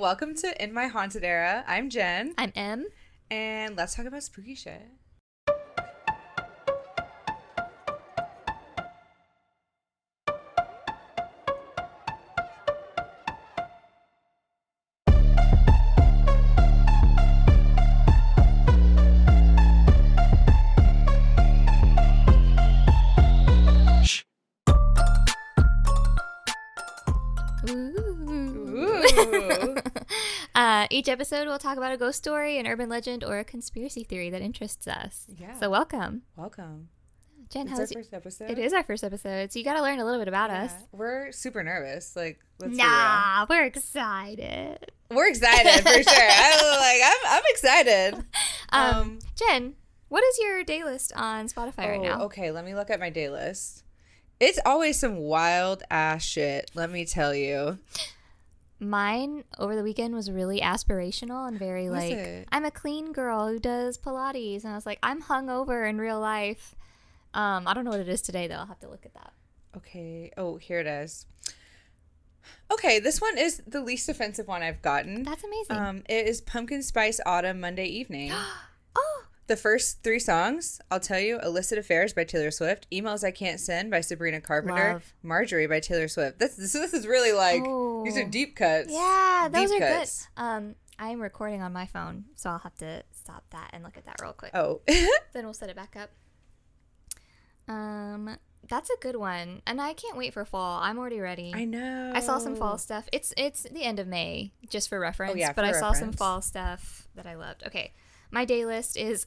Welcome to In My Haunted Era. I'm Jen. I'm Em. And let's talk about spooky shit. Each episode we'll talk about a ghost story, an urban legend, or a conspiracy theory that interests us. Yeah. So welcome. Jen, Jen, it's our first episode. It is our first episode, so you got to learn a little bit about us. We're super nervous. Let's Nah, we're excited. We're excited for sure. I'm excited. Jen, what is your day list on Spotify right now? Okay, let me look at my day list. It's always some wild ass shit, let me tell you. Mine over the weekend was really aspirational and very I'm a clean girl who does Pilates. And I was like, I'm hungover in real life. I don't know what it is today, though. I'll have to look at that. Okay. Oh, here it is. Okay, this one is the least offensive one I've gotten. That's amazing. It is Pumpkin Spice Autumn Monday Evening. Oh! The first 3 songs, I'll tell you: Illicit Affairs by Taylor Swift, Emails I Can't Send by Sabrina Carpenter, Love. Marjorie by Taylor Swift. This is really these are deep cuts. Yeah, those deep are cuts. good. I'm recording on my phone, so I'll have to stop that and look at that real quick. Oh. Then we'll set it back up. That's a good one, and I can't wait for fall. I'm already ready. I know. I saw some fall stuff. It's the end of May, just for reference. Oh, yeah, but for I saw some reference. fall stuff that I loved. Okay, my day list is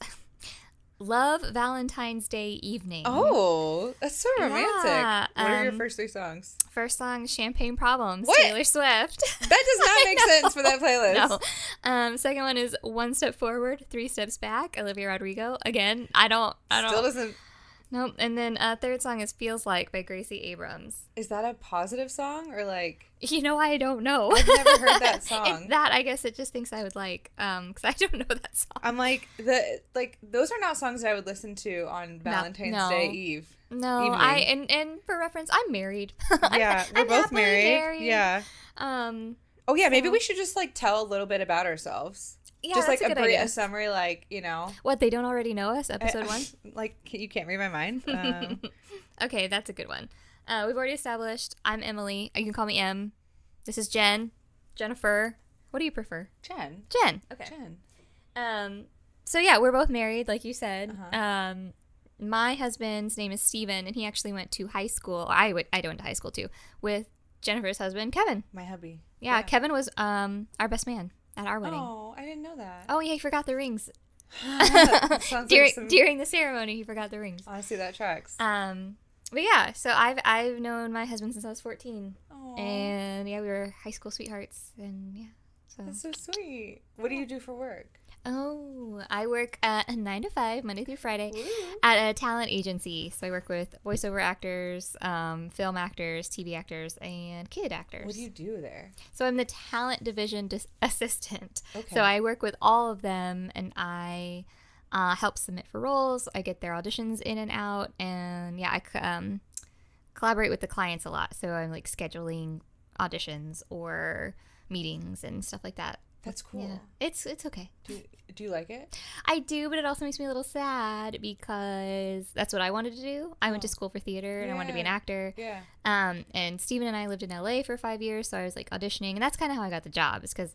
love Valentine's Day evening. Oh, that's so romantic. Yeah, What are your first 3 songs? First song, Champagne Problems, What? Taylor Swift. That does not make sense for that playlist. No. Second one is One Step Forward, Three Steps Back, Olivia Rodrigo. Again, I don't. Still doesn't. Nope. And then third song is Feels Like by Gracie Abrams. Is that a positive song or like? You know, I don't know. I've never heard that song. It's that, I guess it just thinks I would like, because I don't know that song. I'm like those are not songs that I would listen to on Valentine's Day Eve. No, evening. and for reference, I'm married. Yeah, we're both happily married. Yeah. Oh yeah, maybe so- we should just tell a little bit about ourselves. Yeah, Just that's like a good idea. a summary, What, they don't already know us? Episode 1? You can't read my mind. Okay, that's a good one. We've already established I'm Emily. You can call me Em. This is Jen. Jennifer. What do you prefer? Jen. Okay. Jen. So yeah, we're both married, like you said. Uh-huh. My husband's name is Steven, and he actually went to high school. I went to high school too with Jennifer's husband, Kevin. My hubby. Yeah, Kevin was our best man at our wedding. Oh, I didn't know that. Oh yeah, he forgot the rings. Sounds During the ceremony, he forgot the rings. Honestly, that tracks. But yeah, so I've known my husband since I was 14. Aww. And yeah, we were high school sweethearts, and yeah. So. That's so sweet. What do you do for work? Oh, I work at a 9 to 5, Monday through Friday, Woo. at a talent agency. So I work with voiceover actors, film actors, TV actors, and kid actors. What do you do there? So I'm the talent division assistant. Okay. So I work with all of them, and I help submit for roles. I get their auditions in and out, and yeah, I collaborate with the clients a lot. So I'm like scheduling auditions or meetings and stuff like that. That's cool. Yeah, it's okay. Do you like it? I do, but it also makes me a little sad because that's what I wanted to do. I went to school for theater and I wanted to be an actor. Yeah. And Steven and I lived in LA for 5 years, so I was like auditioning, and that's kind of how I got the job. Is because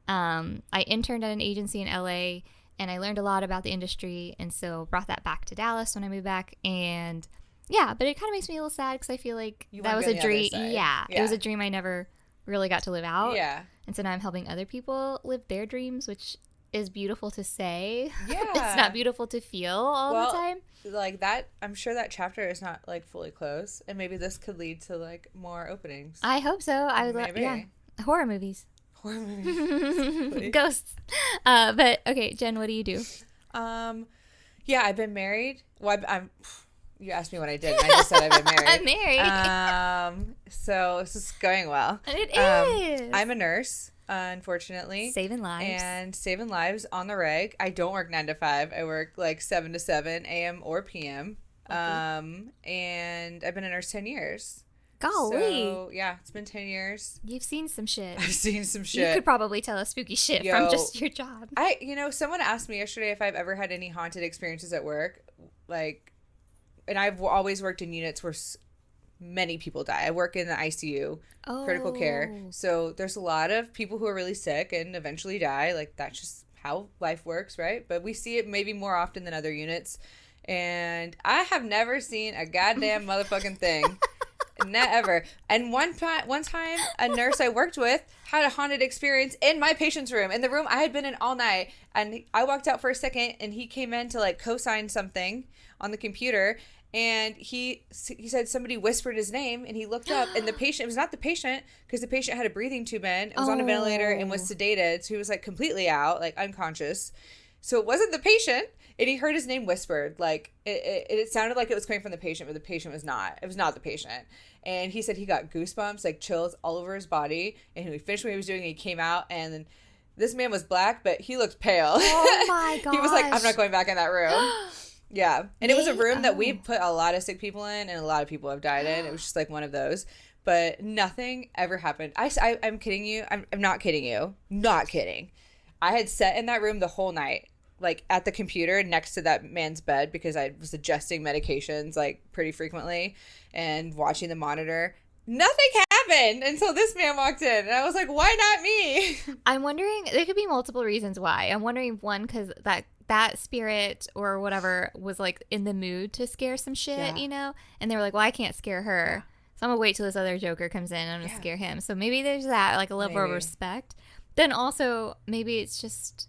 I interned at an agency in LA, and I learned a lot about the industry, and so brought that back to Dallas when I moved back. And yeah, but it kind of makes me a little sad because I feel like that was a dream. Yeah, it was a dream I never really got to live out. Yeah. And so now I'm helping other people live their dreams, which is beautiful to say. Yeah. It's not beautiful to feel all the time. Like that, I'm sure that chapter is not like fully closed, and maybe this could lead to like more openings. I hope so. I would love, Maybe. yeah. Horror movies. Horror movies. Ghosts. But okay, Jen, what do you do? Yeah, I've been married. Well, I'm you asked me what I did, and I just said I've been married. I'm married. So this is going well. It is. I'm a nurse, unfortunately. Saving lives. And saving lives on the reg. I don't work 9 to 5. I work like 7 to 7 a.m. or p.m. Okay. And I've been a nurse 10 years. Golly. So, yeah, it's been 10 years. You've seen some shit. I've seen some shit. You could probably tell us spooky shit from just your job. Someone asked me yesterday if I've ever had any haunted experiences at work. Like, and I've always worked in units where many people die. I work in the ICU, critical care. So there's a lot of people who are really sick and eventually die. Like, that's just how life works, right? But we see it maybe more often than other units. And I have never seen a goddamn motherfucking thing. Never. And one time, a nurse I worked with had a haunted experience in my patient's room, in the room I had been in all night. And I walked out for a second, and he came in to, like, co-sign something on the computer. And he said somebody whispered his name, and he looked up, and it was not the patient, because the patient had a breathing tube in, it was on a ventilator, and was sedated, so he was, like, completely out, like, unconscious. So it wasn't the patient, and he heard his name whispered. Like, it sounded like it was coming from the patient, but the patient was not. It was not the patient. And he said he got goosebumps, like, chills all over his body, and he finished what he was doing, and he came out, and then this man was black, but he looked pale. Oh, my gosh. He was like, I'm not going back in that room. Yeah. And it was a room that we put a lot of sick people in, and a lot of people have died in. It was just like one of those. But nothing ever happened. I'm kidding you. I'm not kidding you. Not kidding. I had sat in that room the whole night, like at the computer next to that man's bed, because I was adjusting medications like pretty frequently and watching the monitor. Nothing happened until this man walked in. And I was like, why not me? I'm wondering, there could be multiple reasons why. I'm wondering, one, because that spirit or whatever was like in the mood to scare some shit, you know? And they were like, well, I can't scare her. So I'm going to wait till this other Joker comes in and I'm going to scare him. So maybe there's that, like a level of respect. Then also, maybe it's just,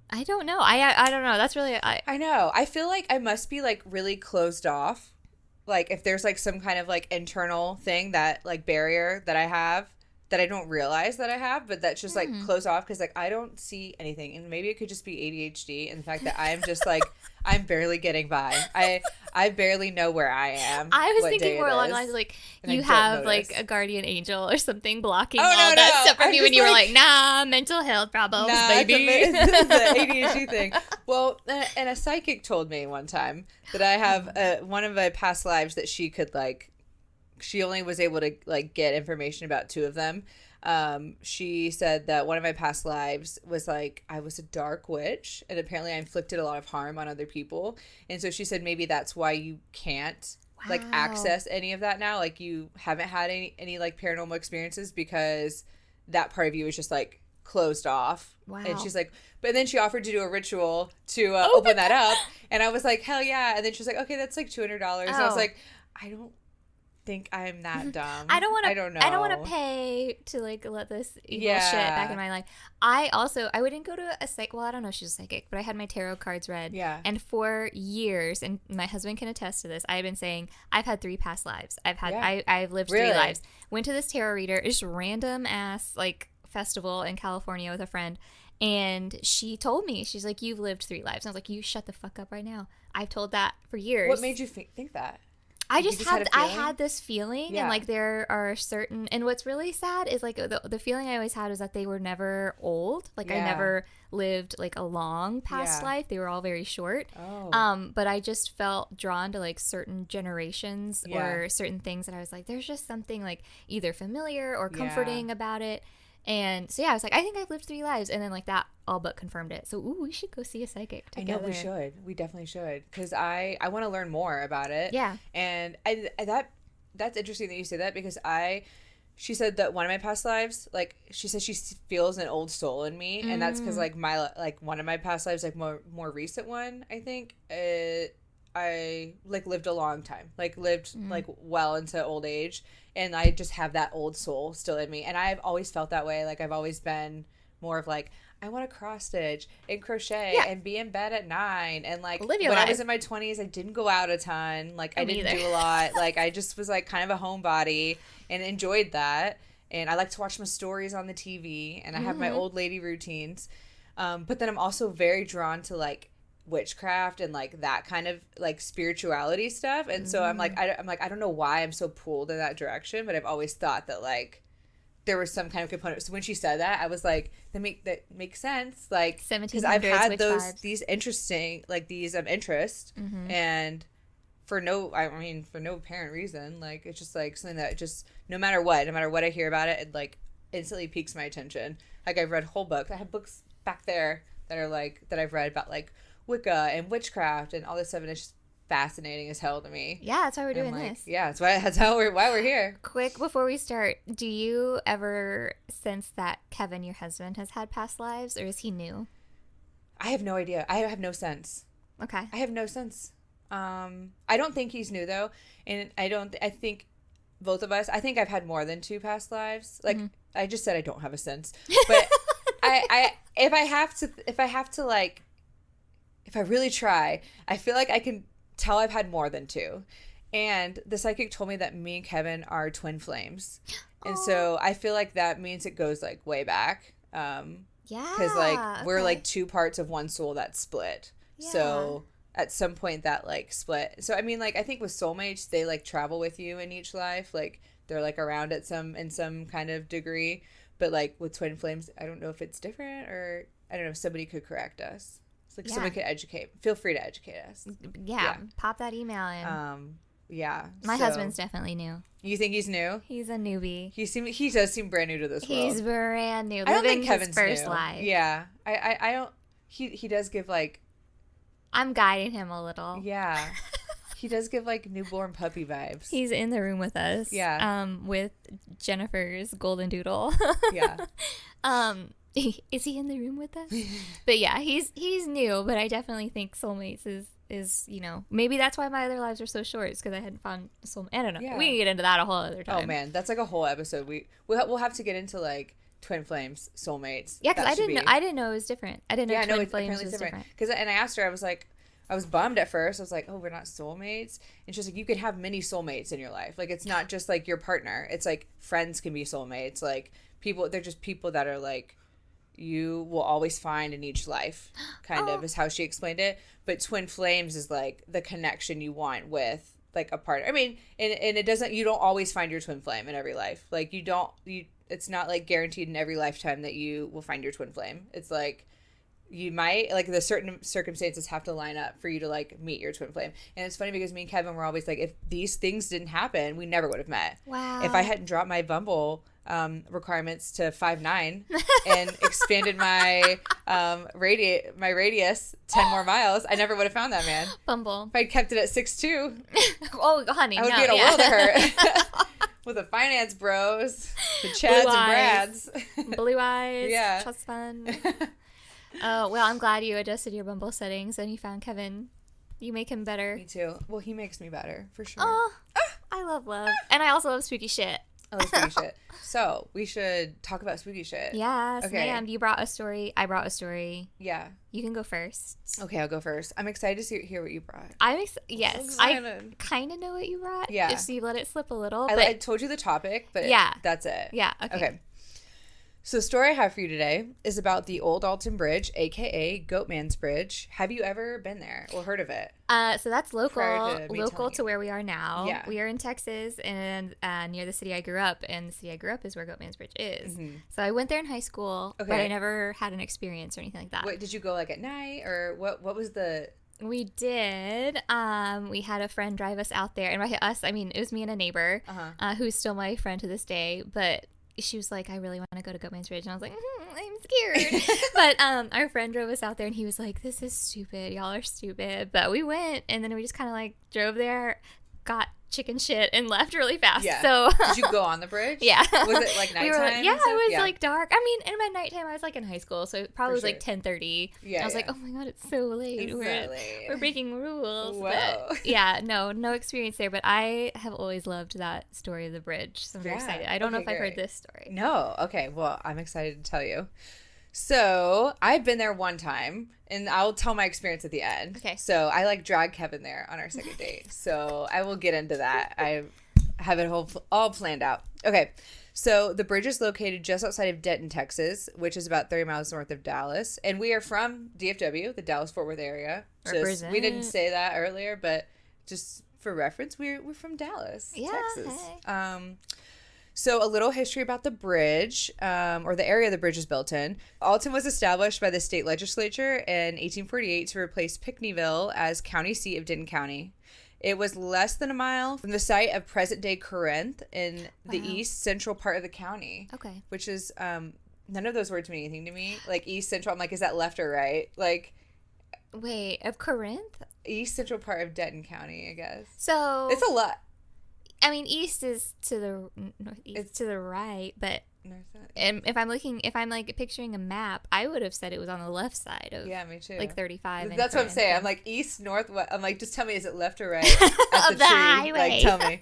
I don't know. I don't know. That's really, I know. I feel like I must be like really closed off. Like if there's like some kind of like internal thing, that like barrier that I have that I don't realize that I have, but that's just like closed off, because like I don't see anything. And maybe it could just be ADHD and the fact that I am just like, I'm barely getting by. I barely know where I am. I was thinking more along the lines of like, you have like a guardian angel or something blocking all that stuff from you, and you were like, nah, mental health problems, baby. It's the ADHD thing. Well, and a psychic told me one time that I have one of my past lives that she could like, she only was able to like get information about 2 of them. She said that one of my past lives was like, I was a dark witch, and apparently I inflicted a lot of harm on other people. And so she said maybe that's why you can't like access any of that now. Like you haven't had any like paranormal experiences, because that part of you is just like closed off. Wow. And she's like, but then she offered to do a ritual to open that up. And I was like, hell yeah. And then she's like, okay, that's like $200. And I was like, I don't think I'm that dumb. I don't want to pay to like let this evil shit back in my life. I wouldn't go to a psychic. Well, I don't know if she's a psychic, but I had my tarot cards read. Yeah. And for years, and my husband can attest to this, I've been saying I've had 3 past lives. I've lived 3 lives. Went to this tarot reader, just random ass like festival in California with a friend, and she told me, she's like, you've lived 3 lives. And I was like, you shut the fuck up right now. I've told that for years. What made you think that? I had this feeling, and like there are certain, and what's really sad is like the feeling I always had was that they were never old. Like I never lived like a long past life. They were all very short. But I just felt drawn to like certain generations or certain things that I was like, there's just something like either familiar or comforting about it. And so I was like, I think I've lived 3 lives, and then like that all but confirmed it. So we should go see a psychic together. I know we should. We definitely should, because I want to learn more about it. Yeah. And that's interesting that you say that, because she said that one of my past lives, like she says she feels an old soul in me, and that's because like one of my past lives, like more recent one, I think, I like lived a long time, like lived like well into old age, and I just have that old soul still in me, and I've always felt that way. Like I've always been more of like, I want to cross stitch and crochet and be in bed at 9, and like when I was in my 20s, I didn't go out a ton, like I didn't do a lot, like I just was like kind of a homebody and enjoyed that, and I like to watch my stories on the TV, and I have my old lady routines, but then I'm also very drawn to like witchcraft and like that kind of like spirituality stuff, and so I'm like I don't know why I'm so pulled in that direction, but I've always thought that like there was some kind of component. So when she said that, I was like, that makes sense, like because I've had these interesting like these interest, and for no apparent reason. Like, it's just like something that just no matter what I hear about it, it like instantly piques my attention. Like, I've read whole books. I have books back there that are like that I've read about like Wicca and witchcraft and all this stuff, and it's just fascinating as hell to me. Yeah, that's why we're doing like, this. Yeah, that's why we're here. Quick before we start, do you ever sense that Kevin, your husband, has had past lives, or is he new? I have no idea. I have no sense. Okay. I have no sense. I don't think he's new though, and I think both of us. I think I've had more than 2 past lives. Like, I just said, I don't have a sense, but if I really try, I feel like I can tell I've had more than 2. And the psychic told me that me and Kevin are twin flames. And so I feel like that means it goes like way back. Yeah. Because like we're like 2 parts of one soul that split. Yeah. So at some point that like split. So I mean, like, I think with soulmates, they like travel with you in each life. Like, they're like around in some kind of degree. But like with twin flames, I don't know if it's different, or I don't know if somebody could correct us. Like, someone could educate. Feel free to educate us. Yeah. Pop that email in. Yeah. My husband's definitely new. You think he's new? He's a newbie. He does seem brand new to this world. He's brand new. I don't think Kevin's his first new. life. Yeah. I don't. He does give like. I'm guiding him a little. Yeah. He does give like newborn puppy vibes. He's in the room with us. Yeah. With Jennifer's golden doodle. Yeah. Is he in the room with us? But yeah, he's new, but I definitely think soulmates is, you know, maybe that's why my other lives are so short, because I hadn't found a soulmate. I don't know. Yeah. We can get into that a whole other time. Oh man, that's like a whole episode. We'll have to get into like twin flames, soulmates. Yeah, because I didn't know it was different. I didn't know twin flames was different. And I asked her, I was bummed at first. I was like, oh, we're not soulmates. And she's like, you can have many soulmates in your life. Like, it's not just like your partner. It's like friends can be soulmates. Like, people, they're just people that are like, you will always find in each life, kind of is how she explained it. But twin flames is like the connection you want with like a partner. I mean, and it doesn't, you don't always find your twin flame in every life. Like, it's not like guaranteed in every lifetime that you will find your twin flame. It's like, you might, like, the certain circumstances have to line up for you to like meet your twin flame. And it's funny because me and Kevin were always like, if these things didn't happen, we never would have met. Wow. If I hadn't dropped my Bumble requirements to 5'9" and expanded my radius 10 more miles, I never would have found that man. Bumble. If I'd kept it at 6'2", oh honey, I would be in a world of hurt. With the finance bros, the Chads and Brads. Blue eyes. Yeah. Trust fund. Oh, well, I'm glad you adjusted your Bumble settings and you found Kevin. You make him better. Me too. Well, he makes me better, for sure. Oh, I love love. And I also love spooky shit. Oh, spooky shit. So, we should talk about spooky shit. Yes, okay. Ma'am. You brought a story. I brought a story. Yeah. You can go first. Okay, I'll go first. I'm excited to hear what you brought. Yes. I kind of know what you brought. Yeah. Just so you let it slip a little. I told you the topic, but yeah. That's it. Yeah, okay. So the story I have for you today is about the Old Alton Bridge, a.k.a. Goatman's Bridge. Have you ever been there or heard of it? So that's local to where we are now. Yeah. We are in Texas and near the city I grew up, and the city I grew up is where Goatman's Bridge is. Mm-hmm. So I went there in high school, but I never had an experience or anything like that. Wait, did you go like at night, or what was the... We did. We had a friend drive us out there, and by us, I mean, it was me and a neighbor who's still my friend to this day, but... She was like, I really want to go to Goatman's Bridge. And I was like, I'm scared. But our friend drove us out there, and he was like, this is stupid. Y'all are stupid. But we went, and then we just kind of like drove there, got chicken shit, and left really fast. Yeah. So did you go on the bridge? Yeah. Was it like nighttime? It was like dark. I mean, in my nighttime, I was like in high school, so it probably was like 10:30. Yeah. I was like, oh my god, it's so late. We're breaking rules. Whoa. But yeah, no experience there. But I have always loved that story of the bridge, so I'm very excited. I don't know if I've heard this story. No. Okay. Well, I'm excited to tell you. So I've been there one time, and I'll tell my experience at the end. Okay. So I like dragged Kevin there on our second date. So I will get into that. I have it all planned out. Okay. So the bridge is located just outside of Denton, Texas, which is about 30 miles north of Dallas. And we are from DFW, the Dallas-Fort Worth area. We didn't say that earlier, but just for reference, we're from Dallas, Texas. Hey. So a little history about the bridge, or the area the bridge is built in. Alton was established by the state legislature in 1848 to replace Pinckneyville as county seat of Denton County. It was less than a mile from the site of present-day Corinth in the east central part of the county. Okay. Which is, none of those words mean anything to me. Like, east central, I'm like, is that left or right? Like... Wait, of Corinth? East central part of Denton County, I guess. So... It's a lot. I mean, east is to the northeast, it's to the right, but... And if I'm like picturing a map, I would have said it was on the left side of me too. Like 35. That's what I'm saying. I'm like east, north, west. I'm like, just tell me, is it left or right at the tree? Highway. Like, tell me.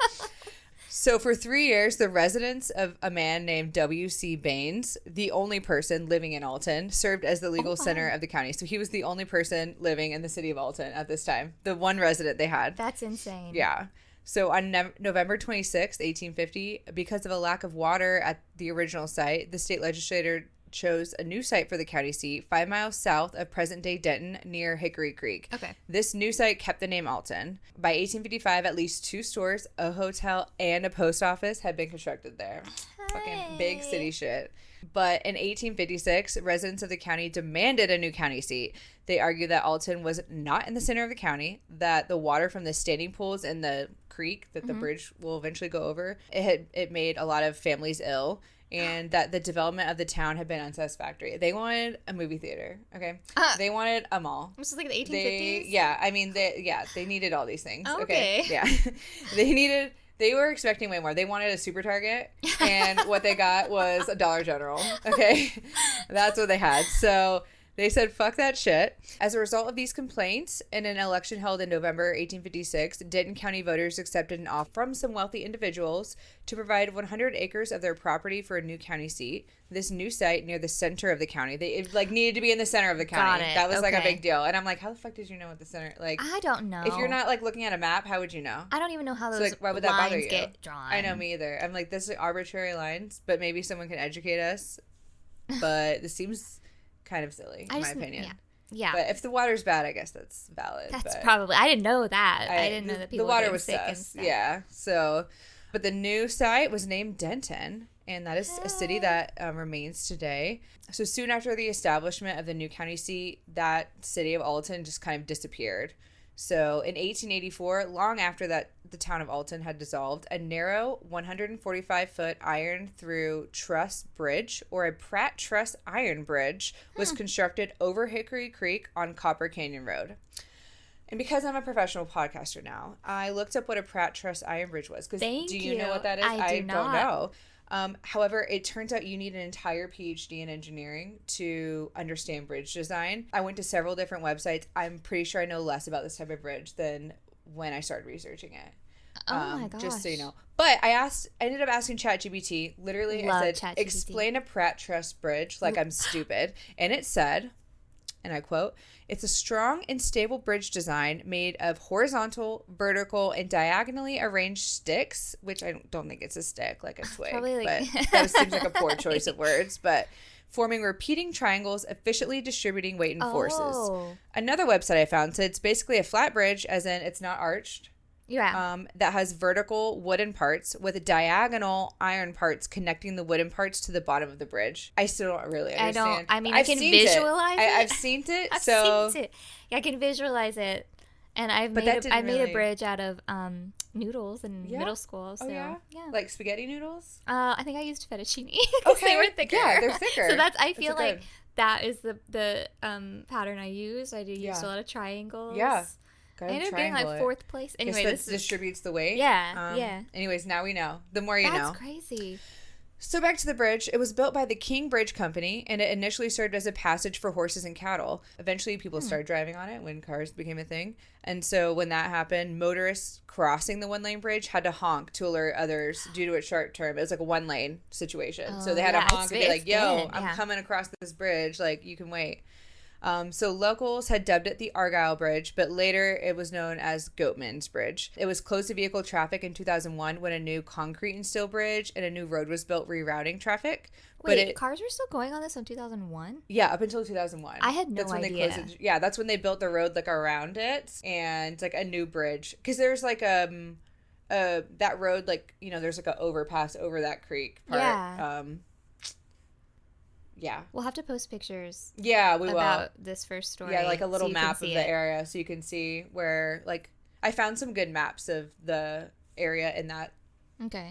So for 3 years, the residence of a man named W.C. Baines, the only person living in Alton, served as the legal center of the county. So he was the only person living in the city of Alton at this time. The one resident they had. That's insane. Yeah. So on November 26th, 1850, because of a lack of water at the original site, the state legislature chose a new site for the county seat 5 miles south of present-day Denton near Hickory Creek. Okay. This new site kept the name Alton. By 1855, at least 2 stores, a hotel, and a post office had been constructed there. Fucking big city shit. But in 1856, residents of the county demanded a new county seat. They argued that Alton was not in the center of the county, that the water from the standing pools in the creek that the bridge will eventually go over, it made a lot of families ill, and that the development of the town had been unsatisfactory. They wanted a movie theater, okay? They wanted a mall. This is like the 1850s? They needed all these things. Okay. Yeah. They were expecting way more. They wanted a Super Target, and what they got was a Dollar General, okay? That's what they had. So they said, fuck that shit. As a result of these complaints, in an election held in November 1856, Denton County voters accepted an offer from some wealthy individuals to provide 100 acres of their property for a new county seat. This new site near the center of the county. It needed to be in the center of the county. Got it. That was like a big deal. And I'm like, how the fuck did you know what the center, like... I don't know. If you're not like looking at a map, how would you know? I don't even know how those why would that bother lines you? get drawn. I know, me either. I'm like, this is arbitrary lines, but maybe someone can educate us. But this seems kind of silly, in my opinion. Yeah. But if the water's bad, I guess that's valid. That's probably... I didn't know that. I didn't know that people the water were was sick sus. and stuff. Yeah. So, but the new site was named Denton, and that is a city that remains today. So soon after the establishment of the new county seat, that city of Alton just kind of disappeared. So in 1884, long after that the town of Alton had dissolved, a narrow 145-foot iron-through truss bridge, or a Pratt Truss Iron Bridge, was constructed over Hickory Creek on Copper Canyon Road. And because I'm a professional podcaster now, I looked up what a Pratt Truss Iron Bridge was. Do you know what that is? I do don't not. know. However, it turns out you need an entire PhD in engineering to understand bridge design. I went to several different websites. I'm pretty sure I know less about this type of bridge than when I started researching it. Oh my gosh. Just so you know. But I ended up asking ChatGPT. Literally, I said, ChatGPT. explain a Pratt Truss Bridge like I'm stupid. And it said, and I quote, "It's a strong and stable bridge design made of horizontal, vertical, and diagonally arranged sticks," which I don't think it's a stick, like a twig. Probably like... But that seems like a poor choice of words. But forming repeating triangles, efficiently distributing weight and forces. Another website I found said it's basically a flat bridge, as in it's not arched. Yeah. That has vertical wooden parts with diagonal iron parts connecting the wooden parts to the bottom of the bridge. I still don't really understand. I can visualize it. I've seen it. I've seen it. Yeah, I can visualize it. And I made a bridge out of noodles in middle school. So, yeah. Like spaghetti noodles? I think I used fettuccine because they were thicker. Yeah, they're thicker. So I feel like that is the pattern I use. I do use a lot of triangles. Yeah. I ended up getting like 4th place. Anyway, this distributes the weight. Yeah. Anyways, now we know. The more you know. That's crazy. So back to the bridge. It was built by the King Bridge Company, and it initially served as a passage for horses and cattle. Eventually, people started driving on it when cars became a thing. And so when that happened, motorists crossing the one-lane bridge had to honk to alert others due to its short term. It was like a one-lane situation. So they had to honk and be like, yo, I'm coming across this bridge. Like, you can wait. So locals had dubbed it the Argyle Bridge, but later it was known as Goatman's Bridge. It was closed to vehicle traffic in 2001 when a new concrete and steel bridge and a new road was built, rerouting traffic. Wait, cars were still going on this in 2001? Yeah, up until 2001. I had no that's when idea. They closed it. Yeah, that's when they built the road like around it and like a new bridge. Because there's like that road, like, you know, there's like an overpass over that creek part. Yeah. Yeah. We'll have to post pictures. Yeah, we will. About this first story. Yeah, like a little so map of the area so you can see where, like, I found some good maps of the area in that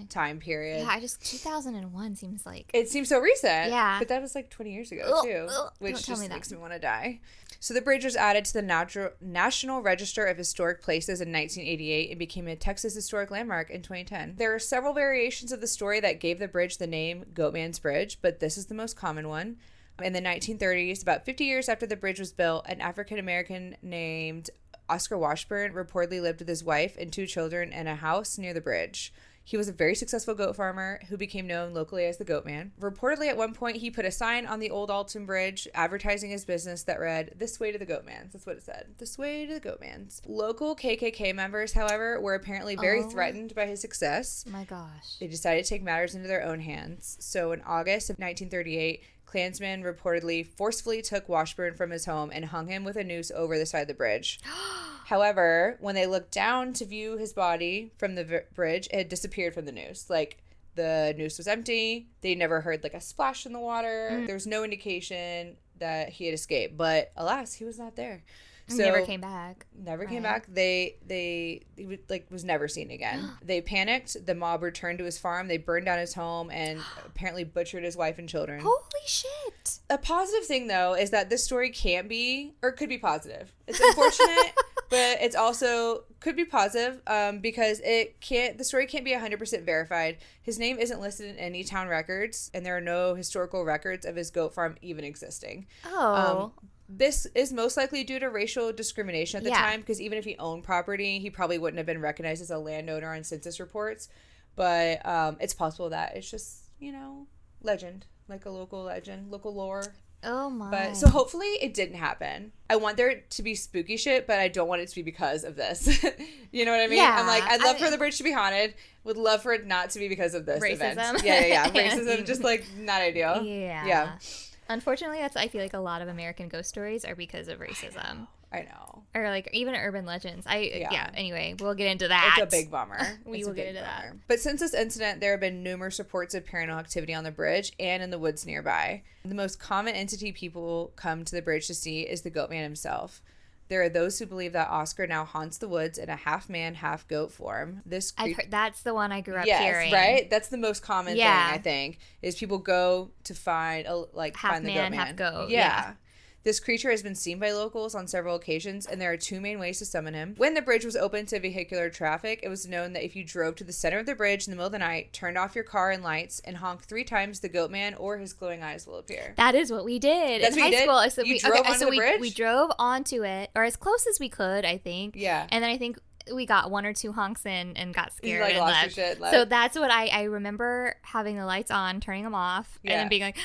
time period. Yeah, 2001 seems like... It seems so recent. Yeah. But that was like 20 years ago, too. Which just makes me want to die. So the bridge was added to the National Register of Historic Places in 1988 and became a Texas Historic Landmark in 2010. There are several variations of the story that gave the bridge the name Goatman's Bridge, but this is the most common one. In the 1930s, about 50 years after the bridge was built, an African-American named Oscar Washburn reportedly lived with his wife and 2 children in a house near the bridge. He was a very successful goat farmer who became known locally as the Goatman. Reportedly, at one point, he put a sign on the old Alton Bridge advertising his business that read, "This way to the Goatmans." That's what it said. "This way to the Goatmans." Local KKK members, however, were apparently very threatened by his success. My gosh. They decided to take matters into their own hands. So in August of 1938, Klansmen reportedly forcefully took Washburn from his home and hung him with a noose over the side of the bridge. However, when they looked down to view his body from the bridge, it had disappeared from the noose. Like, the noose was empty. They never heard, like, a splash in the water. There was no indication that he had escaped. But, alas, he was not there. So, never came back. Never came back. He was never seen again. They panicked. The mob returned to his farm. They burned down his home and apparently butchered his wife and children. Holy shit. A positive thing, though, is that this story can't be, or could be positive. It's unfortunate, but it's also could be positive because the story can't be 100% verified. His name isn't listed in any town records, and there are no historical records of his goat farm even existing. Oh. This is most likely due to racial discrimination at the time, because even if he owned property, he probably wouldn't have been recognized as a landowner on census reports. But it's possible that it's just, legend, like a local legend, local lore. Oh my. But so hopefully it didn't happen. I want there to be spooky shit, but I don't want it to be because of this. You know what I mean? Yeah, I'm like, I'd love for the bridge to be haunted. Would love for it not to be because of this event. Yeah. Racism, just like not ideal. Yeah. Unfortunately, I feel like a lot of American ghost stories are because of racism. I know. Or like even urban legends. Anyway, we'll get into that. It's a big bummer. We will get into that. But since this incident, there have been numerous reports of paranormal activity on the bridge and in the woods nearby. The most common entity people come to the bridge to see is the Goatman himself. There are those who believe that Oscar now haunts the woods in a half-man, half-goat form. I've heard, that's the one I grew up hearing. Yes, right? That's the most common thing, I think, is people go to find the Goatman. Half-goat. Yeah. This creature has been seen by locals on several occasions, and there are 2 main ways to summon him. When the bridge was open to vehicular traffic, it was known that if you drove to the center of the bridge in the middle of the night, turned off your car and lights, and honked 3 times, the Goatman or his glowing eyes will appear. That is what we did in high school. So you drove onto the bridge? We drove onto it, or as close as we could, I think. Yeah. And then I think we got 1 or 2 honks in and got scared and lost left. Your shit, left. So that's what I remember, having the lights on, turning them off, and then being like,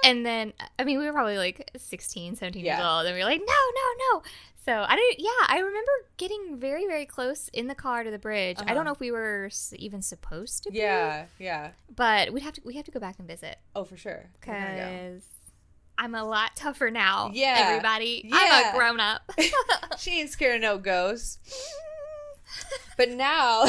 and then, I mean, we were probably like 16, 17 years old, and we were like, no. So I remember getting very, very close in the car to the bridge. I don't know if we were even supposed to be. Yeah. But we have to go back and visit. Oh, for sure. Because I'm a lot tougher now. Yeah. Everybody. Yeah. I'm a grown up. She ain't scared of no ghosts. But now,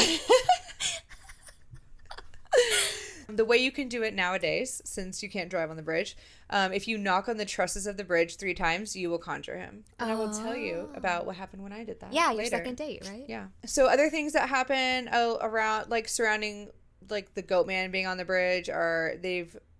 the way you can do it nowadays, since you can't drive on the bridge, if you knock on the trusses of the bridge 3 times, you will conjure him. And I will tell you about what happened when I did that. Yeah, later. Your second date, right? Yeah. So other things that happen around, like surrounding, like the Goatman being on the bridge, are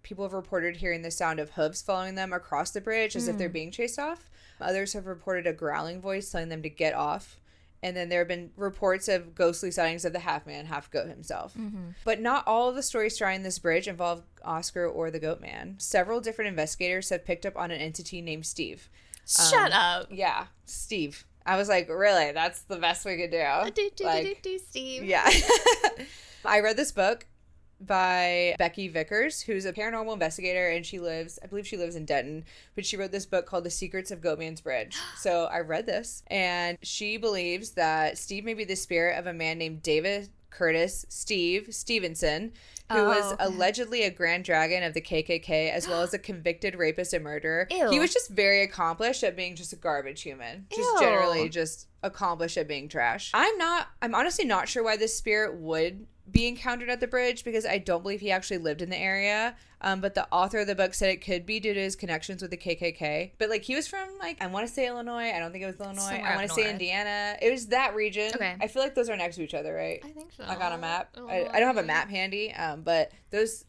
people have reported hearing the sound of hooves following them across the bridge as if they're being chased off. Others have reported a growling voice telling them to get off. And then there have been reports of ghostly sightings of the half-man, half-goat himself. Mm-hmm. But not all of the stories surrounding this bridge involve Oscar or the Goatman. Several different investigators have picked up on an entity named Steve. Shut up. Yeah, Steve. I was like, really? That's the best we could do? Steve. Yeah. I read this book by Becky Vickers, who's a paranormal investigator, and I believe she lives in Denton, but she wrote this book called The Secrets of Goatman's Bridge. So I read this, and she believes that Steve may be the spirit of a man named David Curtis Stevenson, who was allegedly a grand dragon of the KKK, as well as a convicted rapist and murderer. Ew. He was just very accomplished at being just a garbage human. Just generally just accomplished at being trash. I'm honestly not sure why this spirit would be encountered at the bridge, because I don't believe he actually lived in the area. But the author of the book said it could be due to his connections with the KKK. But like, he was from, like, I want to say Illinois. I don't think it was Illinois. Somewhere I want to say Indiana. It was that region. Okay. I feel like those are next to each other, right? I think so. Like on a map. I don't have a map handy. But those,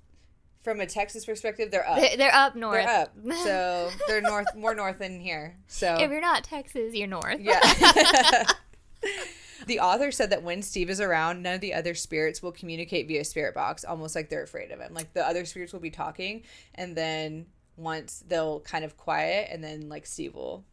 from a Texas perspective, they're up. They're up north. They're up. So they're more north than here. So if you're not Texas, you're north. Yeah. The author said that when Steve is around, none of the other spirits will communicate via spirit box, almost like they're afraid of him. Like, the other spirits will be talking, and then once they'll kind of quiet, and then, like, Steve will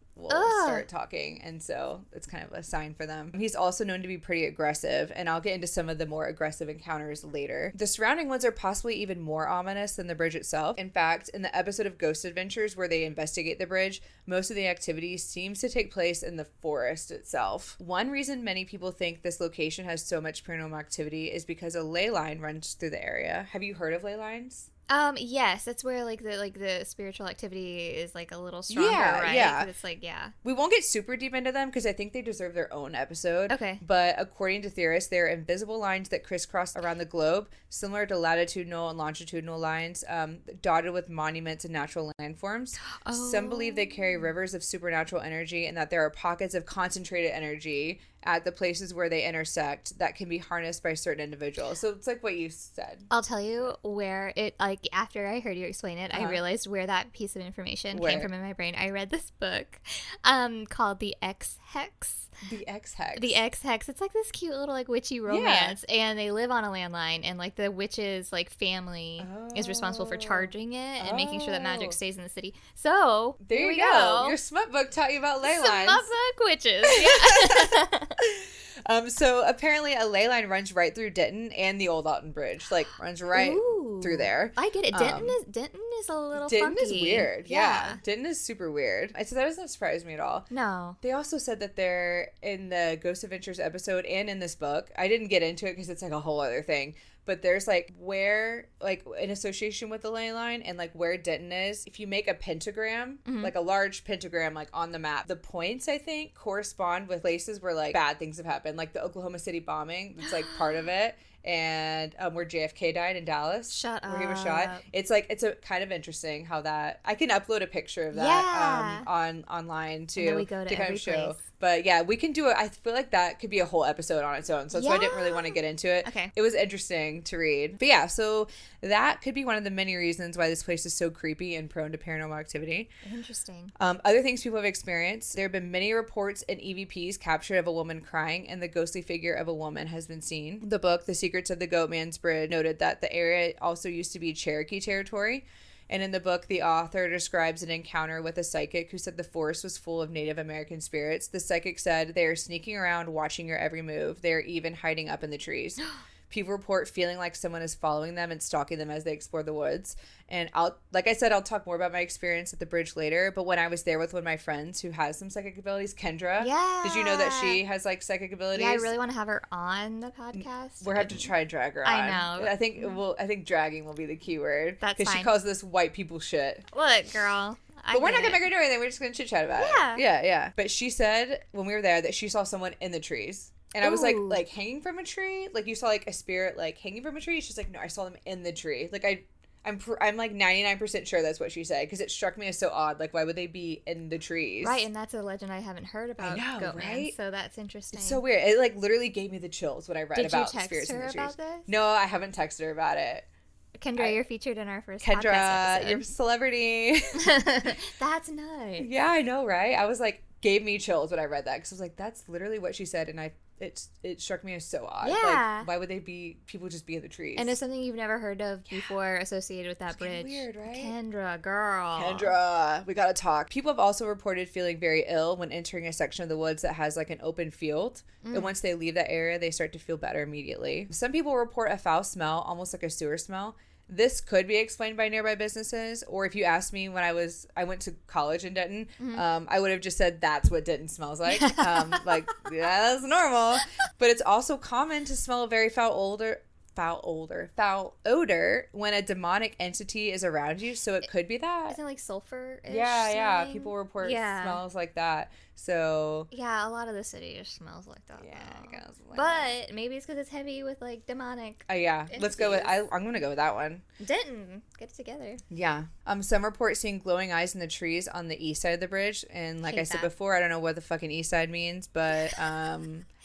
start talking, and so it's kind of a sign for them. He's also known to be pretty aggressive, and I'll get into some of the more aggressive encounters later. The surrounding ones are possibly even more ominous than the bridge itself. In fact, in the episode of Ghost Adventures where they investigate the bridge, most of the activity seems to take place in the forest itself. One reason many people think this location has so much paranormal activity is because a ley line runs through the area. Have you heard of ley lines? Yes, that's where the spiritual activity is like a little stronger, right? Yeah. 'Cause it's like, yeah. We won't get super deep into them because I think they deserve their own episode. Okay. But according to theorists, they're invisible lines that crisscross around the globe, similar to latitudinal and longitudinal lines, dotted with monuments and natural landforms. Some believe they carry rivers of supernatural energy, and that there are pockets of concentrated energy at the places where they intersect that can be harnessed by certain individuals. So it's like what you said. I'll tell you where it, like, after I heard you explain it, I realized where that piece of information came from in my brain. I read this book called The X-Hex. The X-Hex. The X-Hex. It's like this cute little, like, witchy romance, and they live on a landline, and, like, the witch's, like, family is responsible for charging it and making sure that magic stays in the city. So there you go. Your smut book taught you about ley lines. Smut book witches. Yeah. So apparently a ley line runs right through Denton and the Old Alton Bridge. Like, runs right through there. I get it. Denton is a little Denton funky. is weird. Yeah. Denton is super weird. So that doesn't surprise me at all. No. They also said that they're in the Ghost Adventures episode and in this book. I didn't get into it because it's like a whole other thing. But there's, like, where, like, in association with the ley line and, like, where Denton is, if you make a pentagram, like a large pentagram, like, on the map, the points, I think, correspond with places where, like, bad things have happened. Like the Oklahoma City bombing, it's, like, part of it. And where JFK died in Dallas. Where he was shot. It's like, it's a kind of interesting how that, I can upload a picture of that online too. And then we go to kind of show. place. But yeah, we can do it. I feel like that could be a whole episode on its own. So that's why I didn't really want to get into it. Okay. It was interesting to read. But yeah, so that could be one of the many reasons why this place is so creepy and prone to paranormal activity. Interesting. Other things people have experienced. There have been many reports and EVPs captured of a woman crying, and the ghostly figure of a woman has been seen. The book, The Secrets of the Goatman's Bridge, noted that the area also used to be Cherokee territory. And in the book, the author describes an encounter with a psychic who said the forest was full of Native American spirits. The psychic said, "They are sneaking around, watching your every move. They are even hiding up in the trees." People report feeling like someone is following them and stalking them as they explore the woods. And like I said, I'll talk more about my experience at the bridge later. But when I was there with one of my friends who has some psychic abilities, Kendra. Yeah. Did you know that she has, like, psychic abilities? Yeah, I really want to have her on the podcast. We'll have to try and drag her on. I know. I think dragging will be the key word. That's because she fine. calls this white people shit. Look, girl. But we're not going to make her do anything. We're just going to chit chat about it. Yeah. But she said when we were there that she saw someone in the trees. And I was like hanging from a tree? Like, you saw, like, a spirit, like, hanging from a tree? She's like, no, I saw them in the tree. Like, I'm like 99% sure that's what she said, because it struck me as so odd. Like, why would they be in the trees? Right, and that's a legend I haven't heard about. I know, Goatman, right? So that's interesting. It's so weird. It, like, literally gave me the chills when I read about spirits in the trees. Did you text her about this? No, I haven't texted her about it. Kendra, you're featured in our first podcast episode. You're a celebrity. That's nice. Yeah, I know, right? I was like, gave me chills when I read that, because I was like, that's literally what she said, and it struck me as so odd. Yeah. Like, why would people just be in the trees? And it's something you've never heard of before associated with that bridge. Weird, right? Kendra, girl. Kendra, we gotta talk. People have also reported feeling very ill when entering a section of the woods that has, like, an open field. And once they leave that area, they start to feel better immediately. Some people report a foul smell, almost like a sewer smell. This could be explained by nearby businesses, or if you asked me when I went to college in Denton, I would have just said that's what Denton smells like. Like, yeah, that's normal. But it's also common to smell a very foul odor foul odor when a demonic entity is around you. So it could be that. Isn't it like sulfur? Yeah. People report smells like that. So yeah, a lot of the city just smells like that. Yeah, I guess. But maybe it's because it's heavy with like demonic. Yeah, entities. let's go with. I'm gonna go with that one. Denton, get it together. Yeah. Some report seeing glowing eyes in the trees on the east side of the bridge, and like I said before, I don't know what the fucking east side means, but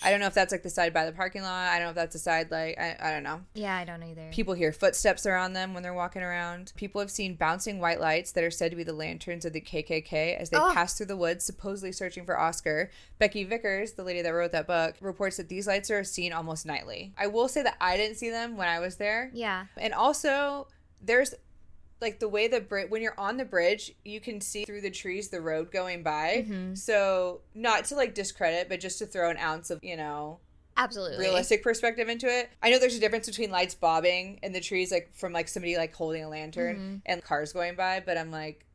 I don't know if that's like the side by the parking lot. I don't know if that's the side like I don't know. Yeah, I don't either. People hear footsteps around them when they're walking around. People have seen bouncing white lights that are said to be the lanterns of the KKK as they pass through the woods, supposedly searching for Oscar. Becky Vickers, the lady that wrote that book, reports that these lights are seen almost nightly. I will say that I didn't see them when I was there. Yeah. And also, there's like the way when you're on the bridge, you can see through the trees the road going by. Mm-hmm. So not to like discredit, but just to throw an ounce of, absolutely realistic perspective into it. I know there's a difference between lights bobbing in the trees, like from like somebody like holding a lantern and cars going by, but I'm like,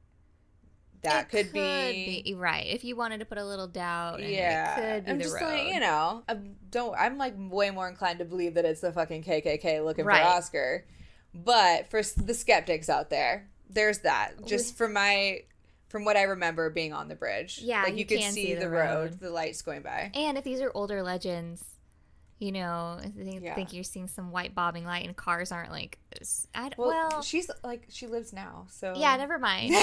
that could be right. If you wanted to put a little doubt in yeah, it could be I'm the just road. like, I'm like way more inclined to believe that it's the fucking KKK looking for Oscar. But for the skeptics out there, there's that. Just from what I remember being on the bridge. Yeah, like you could see the road, the lights going by. And if these are older legends, think you're seeing some white bobbing light and cars aren't like. She's like she lives now, so yeah, never mind.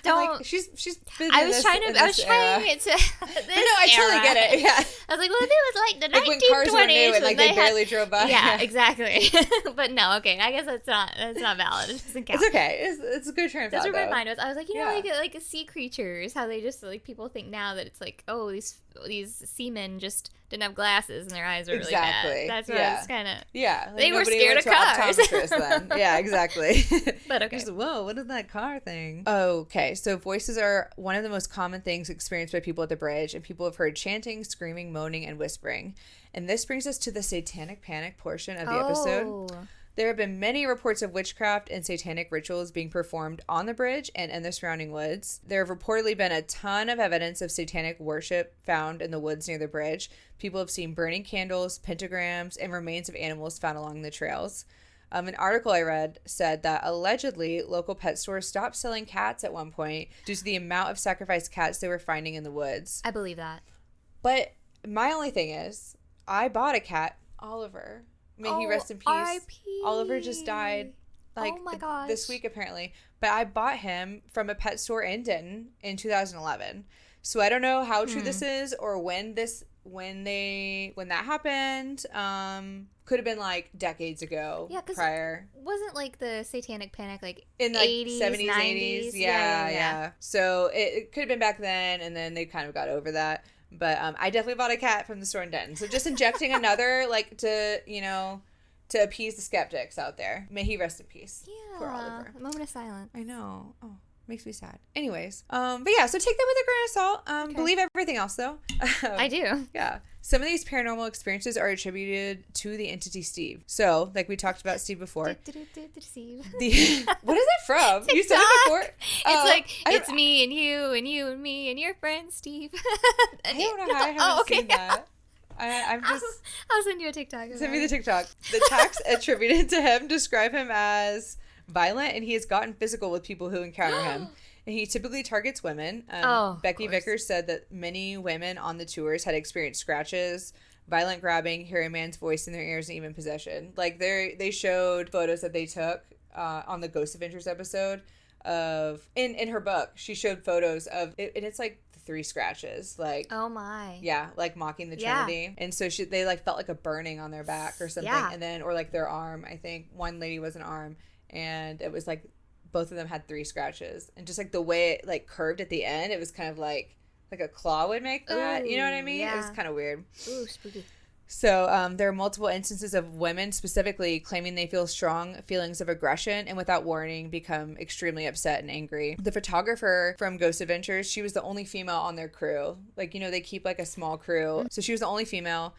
Don't. Like, she's been I was trying to. No, I totally get it. Yeah, I was like, well, if it was like the 1920s, when cars were new and like they barely drove by. Yeah, exactly. But no, okay, I guess that's not valid. It doesn't count. It's okay. It's a good turn. That's what my mind was. I was like, like sea creatures, how they just like people think now that it's like, oh, these seamen just didn't have glasses and their eyes were really bad. That's what I was kind of. Yeah, like they were scared of cars. Then. Yeah, exactly. But okay. Just, whoa, what is that car thing? Okay, so voices are one of the most common things experienced by people at the bridge, and people have heard chanting, screaming, moaning, and whispering. And this brings us to the satanic panic portion of the episode. There have been many reports of witchcraft and satanic rituals being performed on the bridge and in the surrounding woods. There have reportedly been a ton of evidence of satanic worship found in the woods near the bridge. People have seen burning candles, pentagrams, and remains of animals found along the trails. An article I read said that allegedly local pet stores stopped selling cats at one point due to the amount of sacrificed cats they were finding in the woods. I believe that. But my only thing is, I bought a cat, Oliver. May he rest in peace. R.I.P. Oliver just died like oh my gosh. This week apparently. But I bought him from a pet store in Denton in 2011. So I don't know how true this is or when that happened. Could have been like decades ago. Yeah, prior. Wasn't like the satanic panic like in like 80s, 70s, 90s? 80s? Yeah. So it could have been back then, and then they kind of got over that. But I definitely bought a cat from the store in Denton. So just injecting another, like, to appease the skeptics out there. May he rest in peace. Yeah. Poor Oliver. A moment of silence. I know. Oh, makes me sad. Anyways. But yeah, so take that with a grain of salt. Okay. Believe everything else, though. I do. Yeah. Some of these paranormal experiences are attributed to the entity Steve. So, like we talked about Steve before. Steve. What is it from? TikTok. You said it before? It's like, it's me and you and me and your friend Steve. I don't know how I haven't seen that. I'm just... I'll send you a TikTok. Send me the TikTok. The attacks attributed to him describe him as violent, and he has gotten physical with people who encounter him. And he typically targets women. Becky Vickers said that many women on the tours had experienced scratches, violent grabbing, hearing a man's voice in their ears, and even possession. Like, they showed photos that they took on the Ghost Adventures episode of... In her book, she showed photos of... and it's like 3 scratches. Like... Oh, my. Yeah, like mocking the Trinity. And so they, like, felt like a burning on their back or something. Yeah. And then... Or, like, their arm, I think. One lady was an arm. And it was, like... Both of them had 3 scratches, and just like the way it like curved at the end, it was kind of like a claw would make that. You know what I mean? Yeah. It was kind of weird. Ooh, spooky. So there are multiple instances of women specifically claiming they feel strong feelings of aggression and without warning become extremely upset and angry. The photographer from Ghost Adventures, she was the only female on their crew. Like, they keep like a small crew. So she was the only female.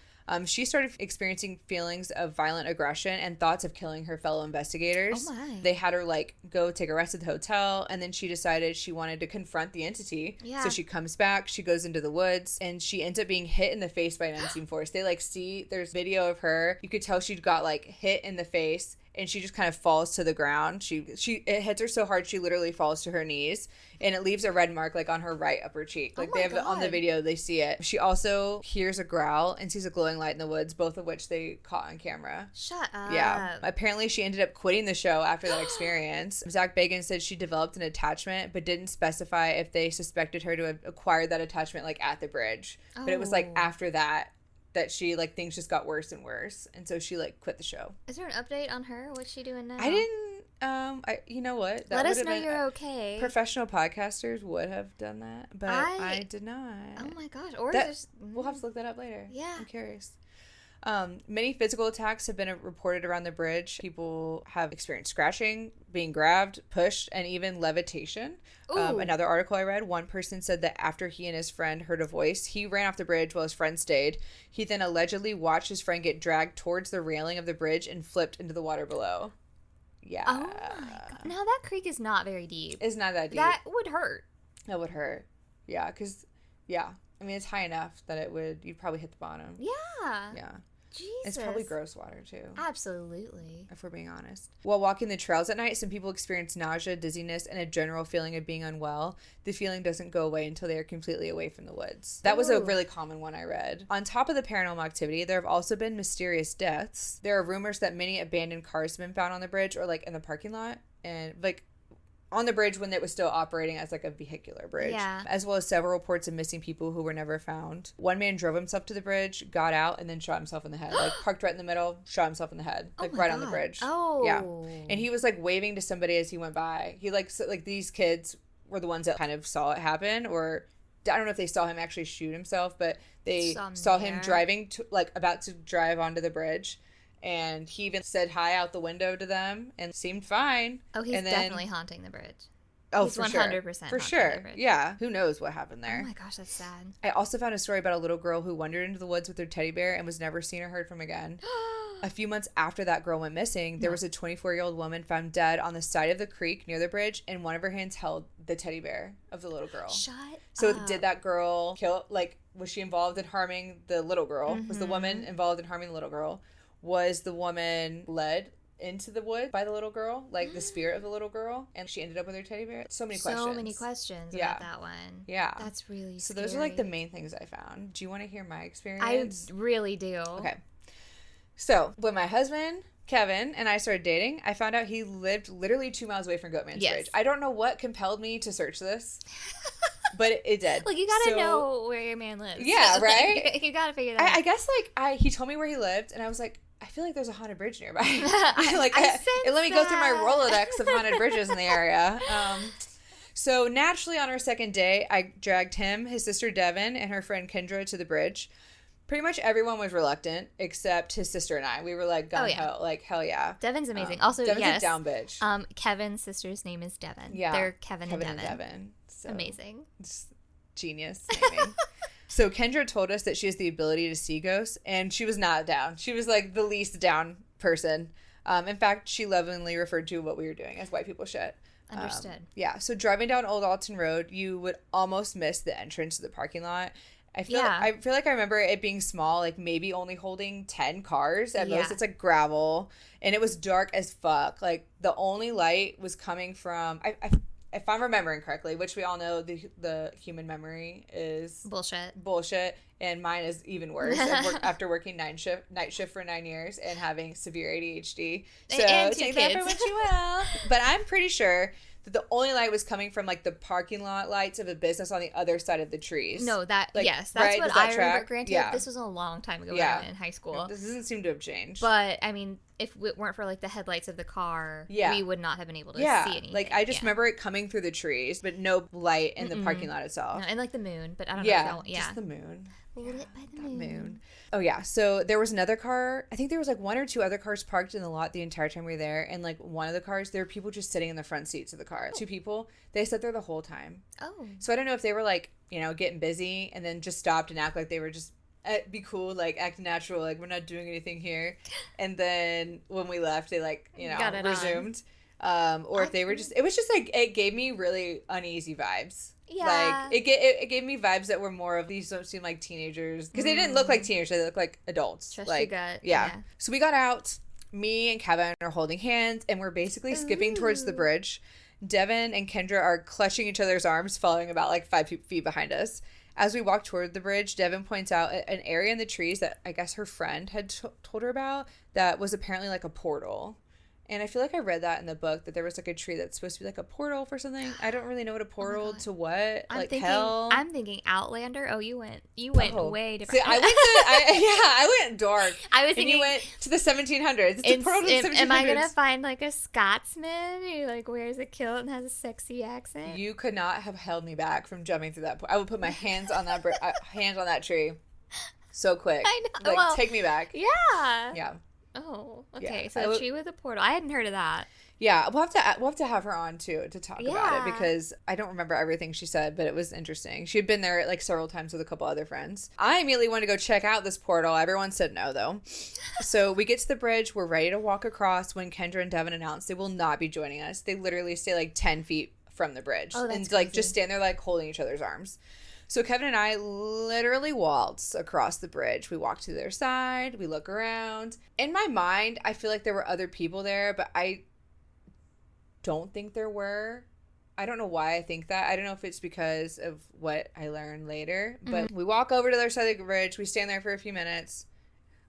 She started experiencing feelings of violent aggression and thoughts of killing her fellow investigators. Oh my. They had her like go take a rest at the hotel, and then she decided she wanted to confront the entity. Yeah. So she comes back, she goes into the woods, and she ends up being hit in the face by an unseen force. They like see, there's video of her. You could tell she'd got like hit in the face, and she just kind of falls to the ground. It hits her so hard she literally falls to her knees, and it leaves a red mark like on her right upper cheek. Like they have it on the video, they see it. She also hears a growl and sees a glowing light in the woods, both of which they caught on camera. Shut up. Yeah. Apparently she ended up quitting the show after that experience. Zach Bagans said she developed an attachment but didn't specify if they suspected her to have acquired that attachment like at the bridge. But it was like after that she like things just got worse and worse, and so she like quit the show. Is there an update on her? What's she doing now? I didn't. You know what? Let us know you're okay. Professional podcasters would have done that, but I did not. Oh my gosh! Or we'll have to look that up later. Yeah, I'm curious. Many physical attacks have been reported around the bridge. People have experienced scratching, being grabbed, pushed, and even levitation. Another article I read, one person said that after he and his friend heard a voice, he ran off the bridge while his friend stayed. He then allegedly watched his friend get dragged towards the railing of the bridge and flipped into the water below. Yeah. Oh my god. Now that creek is not very deep. It's not that deep. That would hurt. That would hurt. Yeah, because, I mean, it's high enough that you'd probably hit the bottom. Yeah. Yeah. Jesus. It's probably gross water, too. Absolutely. If we're being honest. While walking the trails at night, some people experience nausea, dizziness, and a general feeling of being unwell. The feeling doesn't go away until they are completely away from the woods. That was a really common one I read. On top of the paranormal activity, there have also been mysterious deaths. There are rumors that many abandoned cars have been found on the bridge or like in the parking lot. And like on the bridge when it was still operating as like a vehicular bridge, as well as several reports of missing people who were never found. One man drove himself to the bridge, got out, and then shot himself in the head. Like parked right in the middle, shot himself in the head, like right on the bridge. Oh, yeah. And he was like waving to somebody as he went by. He like these kids were the ones that kind of saw it happen, or I don't know if they saw him actually shoot himself, but they saw him driving to like about to drive onto the bridge. And he even said hi out the window to them and seemed fine. Oh, he's definitely haunting the bridge. Oh, he's for 100% for sure. Yeah. Who knows what happened there? Oh my gosh, that's sad. I also found a story about a little girl who wandered into the woods with her teddy bear and was never seen or heard from again. A few months after that girl went missing, there was a 24-year-old woman found dead on the side of the creek near the bridge, and one of her hands held the teddy bear of the little girl. Shut So up. did that girl kill, like, was she involved in harming the little girl? Was the woman involved in harming the little girl? Was the woman led into the wood by the little girl, like the spirit of the little girl, and she ended up with her teddy bear? So many questions about that one. Yeah. That's really scary. Those are like the main things I found. Do you want to hear my experience? I really do. Okay. So when my husband, Kevin, and I started dating, I found out he lived literally 2 miles away from Goatman's Bridge. I don't know what compelled me to search this. But it did. Like, you gotta know where your man lives. Yeah, right? Like, you gotta figure that out. I guess, like, he told me where he lived, and I was like, I feel like there's a haunted bridge nearby. Let me go through my Rolodex of haunted bridges in the area. So naturally, on our second day, I dragged him, his sister Devin, and her friend Kendra to the bridge. Pretty much everyone was reluctant except his sister and I. We were like gung-ho, like hell yeah. Devin's amazing. Also, Devin's a down bitch. Kevin's sister's name is Devin. Yeah. They're Kevin and Devin. So, amazing. It's genius naming. So Kendra told us that she has the ability to see ghosts, and she was not down. She was like the least down person. In fact, she lovingly referred to what we were doing as white people shit. Understood. Yeah. So driving down Old Alton Road, you would almost miss the entrance to the parking lot. I feel like I remember it being small, like maybe only holding 10 cars at most. It's like gravel, and it was dark as fuck. Like the only light was coming from if I'm remembering correctly, which we all know the human memory is bullshit, and mine is even worse. After working night shift for 9 years and having severe ADHD, so and take that for what you will. But I'm pretty sure that the only light was coming from like the parking lot lights of a business on the other side of the trees. No, that's what I remember. Granted, this was a long time ago when I was in high school. This doesn't seem to have changed. But I mean, if it weren't for like the headlights of the car, we would not have been able to see anything. Like I just remember it coming through the trees, but no light in the parking lot itself. No, and like the moon, but I don't know. Just the moon. Lit by the moon. Oh yeah, so there was another car. I think there was like one or two other cars parked in the lot the entire time we were there, and like one of the cars, there were people just sitting in the front seats of the car. 2 people. They sat there the whole time. Oh. So I don't know if they were like, getting busy and then just stopped and act like they were just be cool, like act natural, like we're not doing anything here. And then when we left, they like, you know, resumed. Or if they were just, it was just like, it gave me really uneasy vibes. Yeah. Like it gave me vibes that were more of, these don't seem like teenagers, because they didn't look like teenagers, they looked like adults. Trust like, your gut. Yeah. So we got out. Me and Kevin are holding hands, and we're basically skipping towards the bridge. Devin and Kendra are clutching each other's arms, following about like 5 feet behind us. As we walk toward the bridge, Devin points out an area in the trees that I guess her friend had told her about that was apparently like a portal. And I feel like I read that in the book, that there was like a tree that's supposed to be like a portal for something. I don't really know what a portal to what. Hell. I'm thinking Outlander. Oh, you went way different. See, I went dark. I was thinking, you went to the 1700s. It's a portal to the 1700s. Am I gonna find like a Scotsman who like wears a kilt and has a sexy accent? You could not have held me back from jumping through that. I would put my hands on that hands on that tree, so quick. I know. Like, take me back. Yeah. Yeah. Oh, okay. Yeah, So she with a portal. I hadn't heard of that. Yeah, we'll have to have her on too to talk about it, because I don't remember everything she said, but it was interesting. She had been there like several times with a couple other friends. I immediately wanted to go check out this portal. Everyone said no though. So we get to the bridge. We're ready to walk across when Kendra and Devin announce they will not be joining us. They literally stay like 10 feet from the bridge and like just stand there like holding each other's arms. So Kevin and I literally waltz across the bridge. We walk to their side. We look around. In my mind, I feel like there were other people there, but I don't think there were. I don't know why I think that. I don't know if it's because of what I learned later. But we walk over to the other side of the bridge. We stand there for a few minutes.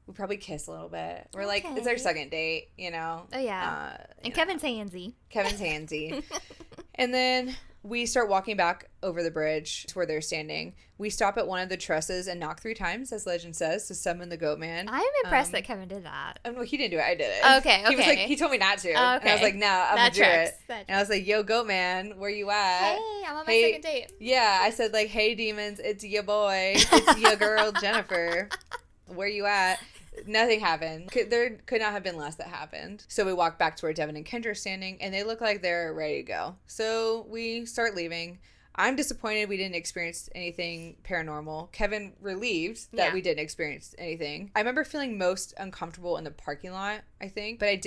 We probably kiss a little bit. We're like, it's our second date, you know? Oh, yeah. And Kevin's handsy. Kevin's handsy. And then we start walking back over the bridge to where they're standing. We stop at one of the trusses and knock 3 times, as legend says, to summon the Goatman. I'm impressed that Kevin did that. Oh, no, he didn't do it. I did it. Okay. He was like, he told me not to. Okay. And I was like, nah, I'm going to do it. And I was like, yo, Goatman, where you at? Hey, I'm on my second date. Yeah, I said like, hey, demons, it's your boy. It's your girl, Jennifer. Where you at? Nothing happened. There could not have been less that happened. So we walk back to where Devin and Kendra are standing, and they look like they're ready to go. So we start leaving. I'm disappointed we didn't experience anything paranormal. Kevin relieved that we didn't experience anything. I remember feeling most uncomfortable in the parking lot, I think, but I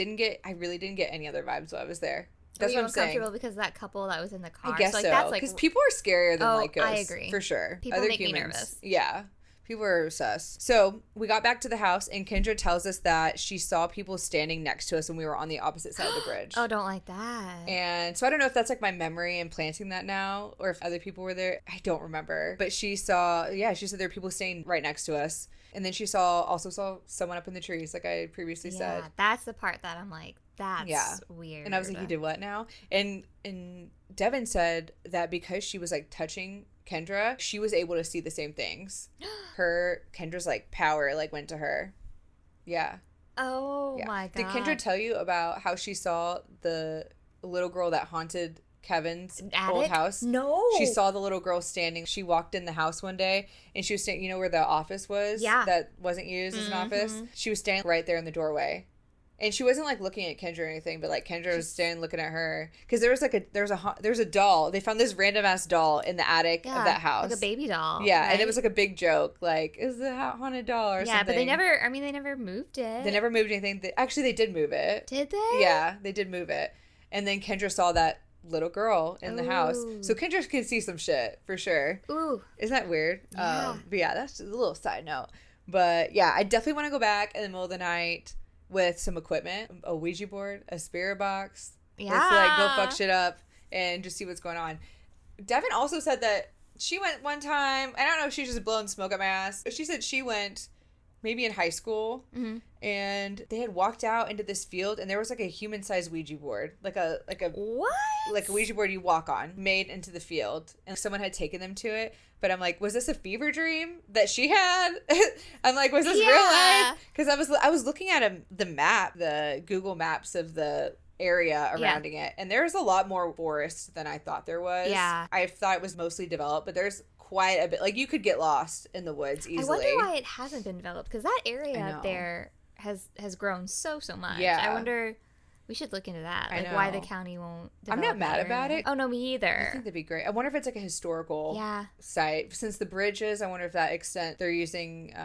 really didn't get any other vibes while I was there. That's what I'm saying. Uncomfortable because of that couple that was in the car. I guess so. Because people are scarier than like ghosts. I agree. For sure. People make me nervous. Yeah. People are sus. So we got back to the house, and Kendra tells us that she saw people standing next to us when we were on the opposite side of the bridge. Oh, don't like that. And so I don't know if that's like my memory and planting that now, or if other people were there. I don't remember. But she said there were people standing right next to us. And then she also saw someone up in the trees, like I previously said. Yeah, that's the part that I'm like, that's weird. And I was like, he did what now? And Devin said that because she was like touching Kendra, she was able to see the same things. Kendra's like power like went to her. Yeah. Oh my God. Did Kendra tell you about how she saw the little girl that haunted Kevin's old house? No. She saw the little girl standing. She walked in the house one day, and she was standing, you know where the office was? Yeah. That wasn't used as an office? She was standing right there in the doorway. And she wasn't like looking at Kendra or anything, but like Kendra was standing looking at her, because there's a doll. They found this random ass doll in the attic of that house, like a baby doll. Yeah, right? And it was like a big joke, like, is the haunted doll or something? Yeah, but they never moved it. They never moved anything. Actually, they did move it. Did they? Yeah, they did move it. And then Kendra saw that little girl in the house, so Kendra can see some shit for sure. Ooh, isn't that weird? Yeah. But yeah, that's just a little side note. But yeah, I definitely want to go back in the middle of the night with some equipment, a Ouija board, a spirit box. Yeah. Let's like go fuck shit up and just see what's going on. Devin also said that she went one time. I don't know if she's just blowing smoke at my ass, but she said she went maybe in high school, and they had walked out into this field, and there was like a human-sized Ouija board, like a what? Like a Ouija board you walk on, made into the field, and someone had taken them to it. But I'm like, was this a fever dream that she had? I'm like, was this real life? Because I was looking at the map, the Google Maps of the area surrounding it, and there's a lot more forest than I thought there was. Yeah, I thought it was mostly developed, but there's quite a bit. Like, you could get lost in the woods easily. I wonder why it hasn't been developed, because that area up there has grown so much. Yeah, I wonder We should look into that. I Like, know. why the county won't I'm not develop mad that about area. it. Oh, no, me either. I think that'd be great. I wonder if it's like a historical Yeah. site. Since the bridges, I wonder if that extent they're using,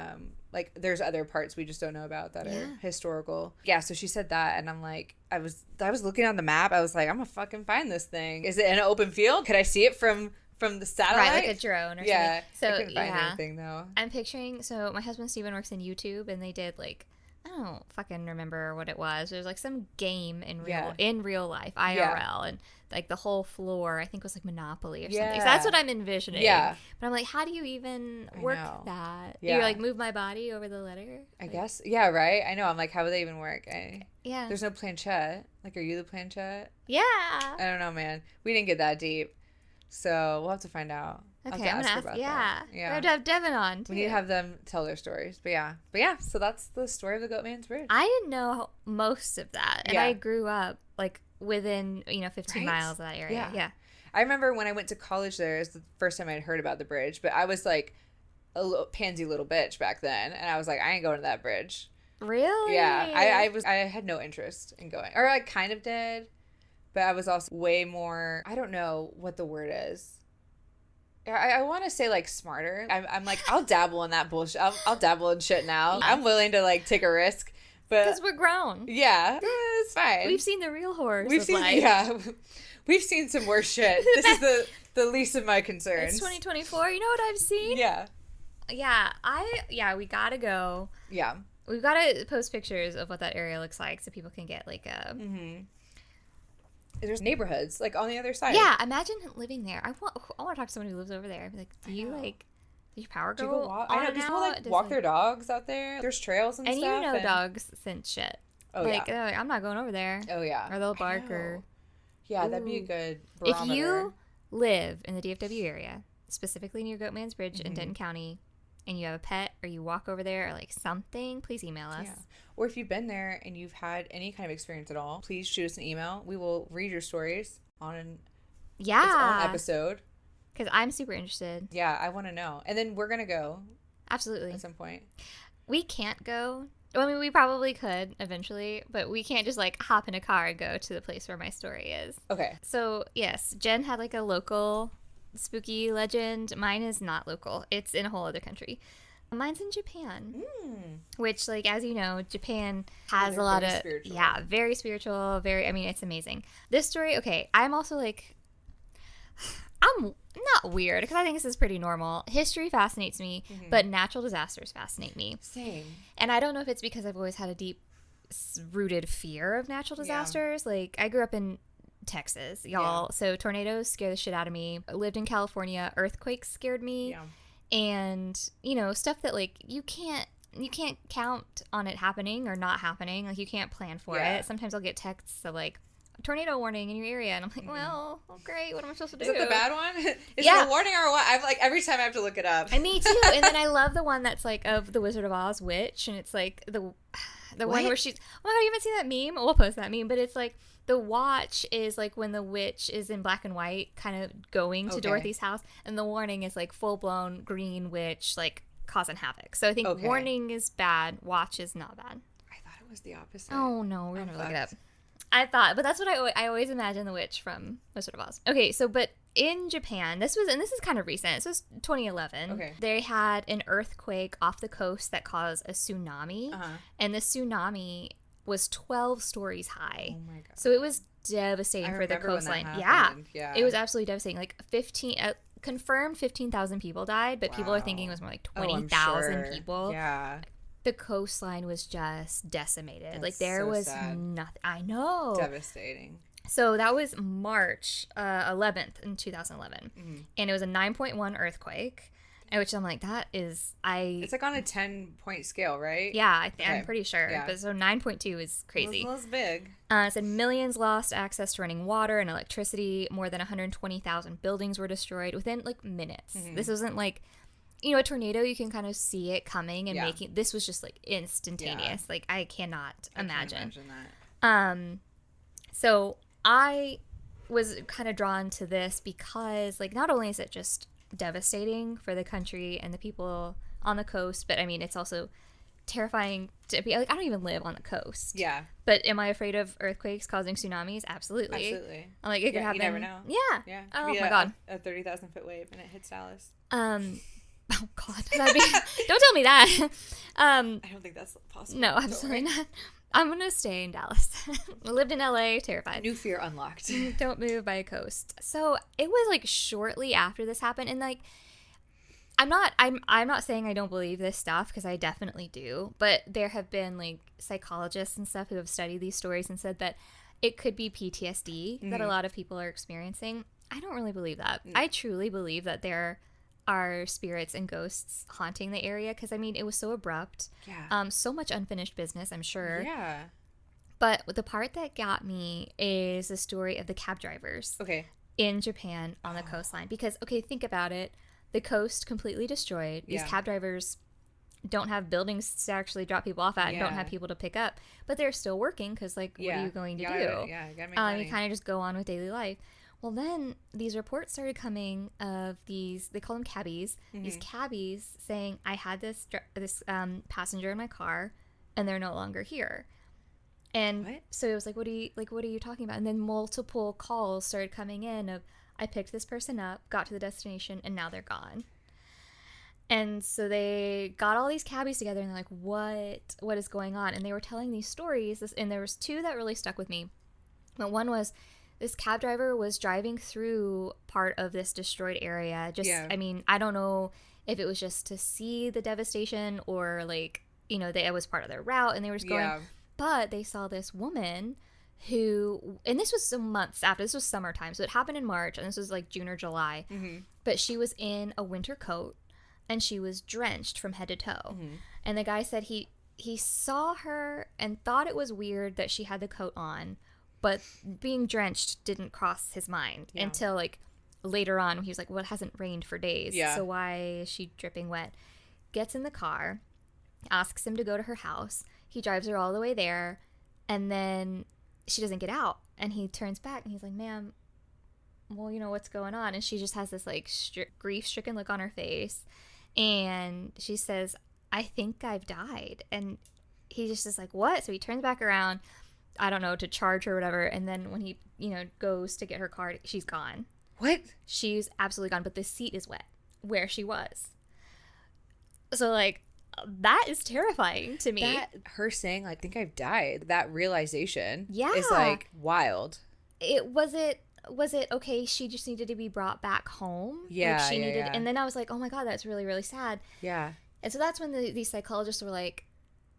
like, there's other parts we just don't know about that are historical. Yeah, so she said that, and I'm like, I was looking on the map. I was like, I'm gonna fucking find this thing. Is it in an open field? Could I see it from the satellite? Right, like a drone or yeah, something. So, I couldn't find anything, though. I'm picturing, so my husband Steven works in YouTube, and they did, like, I don't fucking remember what it was. It was like some game in real life, IRL, and like the whole floor, I think, was like Monopoly or something. So that's what I'm envisioning. Yeah. But I'm like, how do you even work that? Yeah. You like move my body over the letter? I guess. Yeah, right? I know. I'm like, how would they even work? Yeah. There's no planchette. Like, are you the planchette? Yeah. I don't know, man. We didn't get that deep. So we'll have to find out. Okay, I'm gonna ask. Yeah, yeah. We have to have Devin on too. We need to have them tell their stories. But yeah. So that's the story of the Goatman's Bridge. I didn't know most of that, and I grew up like within 15 miles of that area. Yeah. I remember when I went to college there, it was the first time I'd heard about the bridge. But I was like a pansy little bitch back then, and I was like, I ain't going to that bridge. Really? Yeah. I had no interest in going, or I kind of did, but I was also way more. I don't know what the word is. I want to say like smarter. I'm like, I'll dabble in that bullshit. I'll dabble in shit now. I'm willing to like take a risk, but because we're grown. Yeah, it's fine. We've seen the real horrors. We've seen some worse shit. This is the least of my concerns. It's 2024. You know what I've seen? Yeah. We gotta go. Yeah. We've got to post pictures of what that area looks like so people can get like a. Mm-hmm. There's neighborhoods like on the other side. Yeah, imagine living there. I want to talk to someone who lives over there. I'd be like, do you your power go? Do you go walk? I know people like walk their dogs out there. There's trails and stuff. And dogs sense shit. Oh they're like, I'm not going over there. Oh yeah. Or they'll bark or. Yeah, that'd be a good barometer. If you live in the DFW area, specifically near Goatman's Bridge in Denton County, and you have a pet or you walk over there or like something, please email us. Yeah. Or if you've been there and you've had any kind of experience at all, please shoot us an email. We will read your stories on its own episode. Because I'm super interested. Yeah, I want to know. And then we're going to go. Absolutely. At some point. We can't go. I mean, we probably could eventually, but we can't just like hop in a car and go to the place where my story is. Okay. So, yes, Jen had like a local spooky legend. Mine is not local. It's in a whole other country. Mine's in Japan, which, like, as you know, Japan has a lot of, spiritual. Yeah, very spiritual, it's amazing. This story, okay, I'm also, like, I'm not weird, because I think this is pretty normal. History fascinates me, but natural disasters fascinate me. Same. And I don't know if it's because I've always had a deep-rooted fear of natural disasters. Yeah. Like, I grew up in Texas, y'all, so tornadoes scare the shit out of me. I lived in California, earthquakes scared me. Yeah. And, stuff that, like, you can't count on it happening or not happening. Like, you can't plan for it. Sometimes I'll get texts of, like, tornado warning in your area. And I'm like, well, great. What am I supposed to do? Is it the bad one? Is it a warning or what? I'm like, every time I have to look it up. And me too. And then I love the one that's, like, of the Wizard of Oz witch. And it's, like, the one where she's, oh my God, you haven't seen that meme? We'll post that meme. But it's, like, the watch is like when the witch is in black and white kind of going to Dorothy's house, and the warning is like full-blown green witch like causing havoc. So I think warning is bad, watch is not bad. I thought it was the opposite. Oh no, we're gonna look it up. But that's what I always imagine the witch from Wizard of Oz. Okay, so but in Japan, this is kind of recent. This was 2011. Okay. They had an earthquake off the coast that caused a tsunami, and the tsunami was 12 stories high. Oh my God. So it was devastating for the coastline. Yeah. It was absolutely devastating. Like confirmed 15,000 people died, but people are thinking it was more like 20,000 people. Yeah. The coastline was just decimated. That's like there was sad. nothing. I know. Devastating. So that was March 11th in 2011. And it was a 9.1 earthquake. Which I'm like, it's like on a 10-point scale, right? Yeah, I'm pretty sure. Yeah. But so 9.2 is crazy. That's big. It said millions lost access to running water and electricity. More than 120,000 buildings were destroyed within like minutes. This wasn't like, a tornado. You can kind of see it coming and making. This was just like instantaneous. Like I cannot imagine that. So I was kind of drawn to this because like not only is it just devastating for the country and the people on the coast, but I mean it's also terrifying to be like, I don't even live on the coast. Yeah. But am I afraid of earthquakes causing tsunamis? Absolutely. I'm like, it could happen. You never know. Yeah. Yeah. Oh my God. A 30,000-foot wave and it hits Dallas. Oh God. Don't tell me that. I don't think that's possible. No, absolutely not. I'm going to stay in Dallas. I lived in LA, terrified. New fear unlocked. Don't move by a coast. So it was like shortly after this happened. And like, I'm not saying I don't believe this stuff, because I definitely do. But there have been like psychologists and stuff who have studied these stories and said that it could be PTSD that a lot of people are experiencing. I don't really believe that. I truly believe that there are spirits and ghosts haunting the area, because I mean, it was so abrupt. Yeah. So much unfinished business, I'm sure. Yeah. But the part that got me is the story of the cab drivers. Okay. In Japan on the coastline. Because, okay, think about it. The coast completely destroyed. These cab drivers don't have buildings to actually drop people off at and don't have people to pick up. But they're still working, because, like, what are you going to do? Yeah, you gotta make money. You kind of just go on with daily life. Well, then these reports started coming of these, they call them cabbies, these cabbies saying, I had this passenger in my car and they're no longer here. And so it was like, what are you talking about? And then multiple calls started coming in of, I picked this person up, got to the destination, and now they're gone. And so they got all these cabbies together and they're like, what is going on? And they were telling these stories, and there was two that really stuck with me. But one was, this cab driver was driving through part of this destroyed area. I mean, I don't know if it was just to see the devastation or like, you know, it was part of their route and they were just going. Yeah. But they saw this woman who, and this was some months after, this was summertime. So it happened in March and this was like June or July. But she was in a winter coat and she was drenched from head to toe. And the guy said he saw her and thought it was weird that she had the coat on. But being drenched didn't cross his mind until, like, later on when he was like, well, it hasn't rained for days. Yeah. So why is she dripping wet? Gets in the car, asks him to go to her house. He drives her all the way there, and then she doesn't get out. And he turns back, and he's like, ma'am, well, you know, what's going on? And she just has this, like, grief-stricken look on her face. And she says, I think I've died. And he just is like, what? So he turns back around, I don't know, to charge her or whatever. And then when he, you know, goes to get her card, she's gone. What? She's absolutely gone. But the seat is wet where she was. So, like, that is terrifying to me. Her saying, I think I've died, that realization is, like, wild. Was it okay, she just needed to be brought back home? Yeah, like she needed. And then I was like, oh my God, that's really, really sad. Yeah. And so that's when these psychologists were like,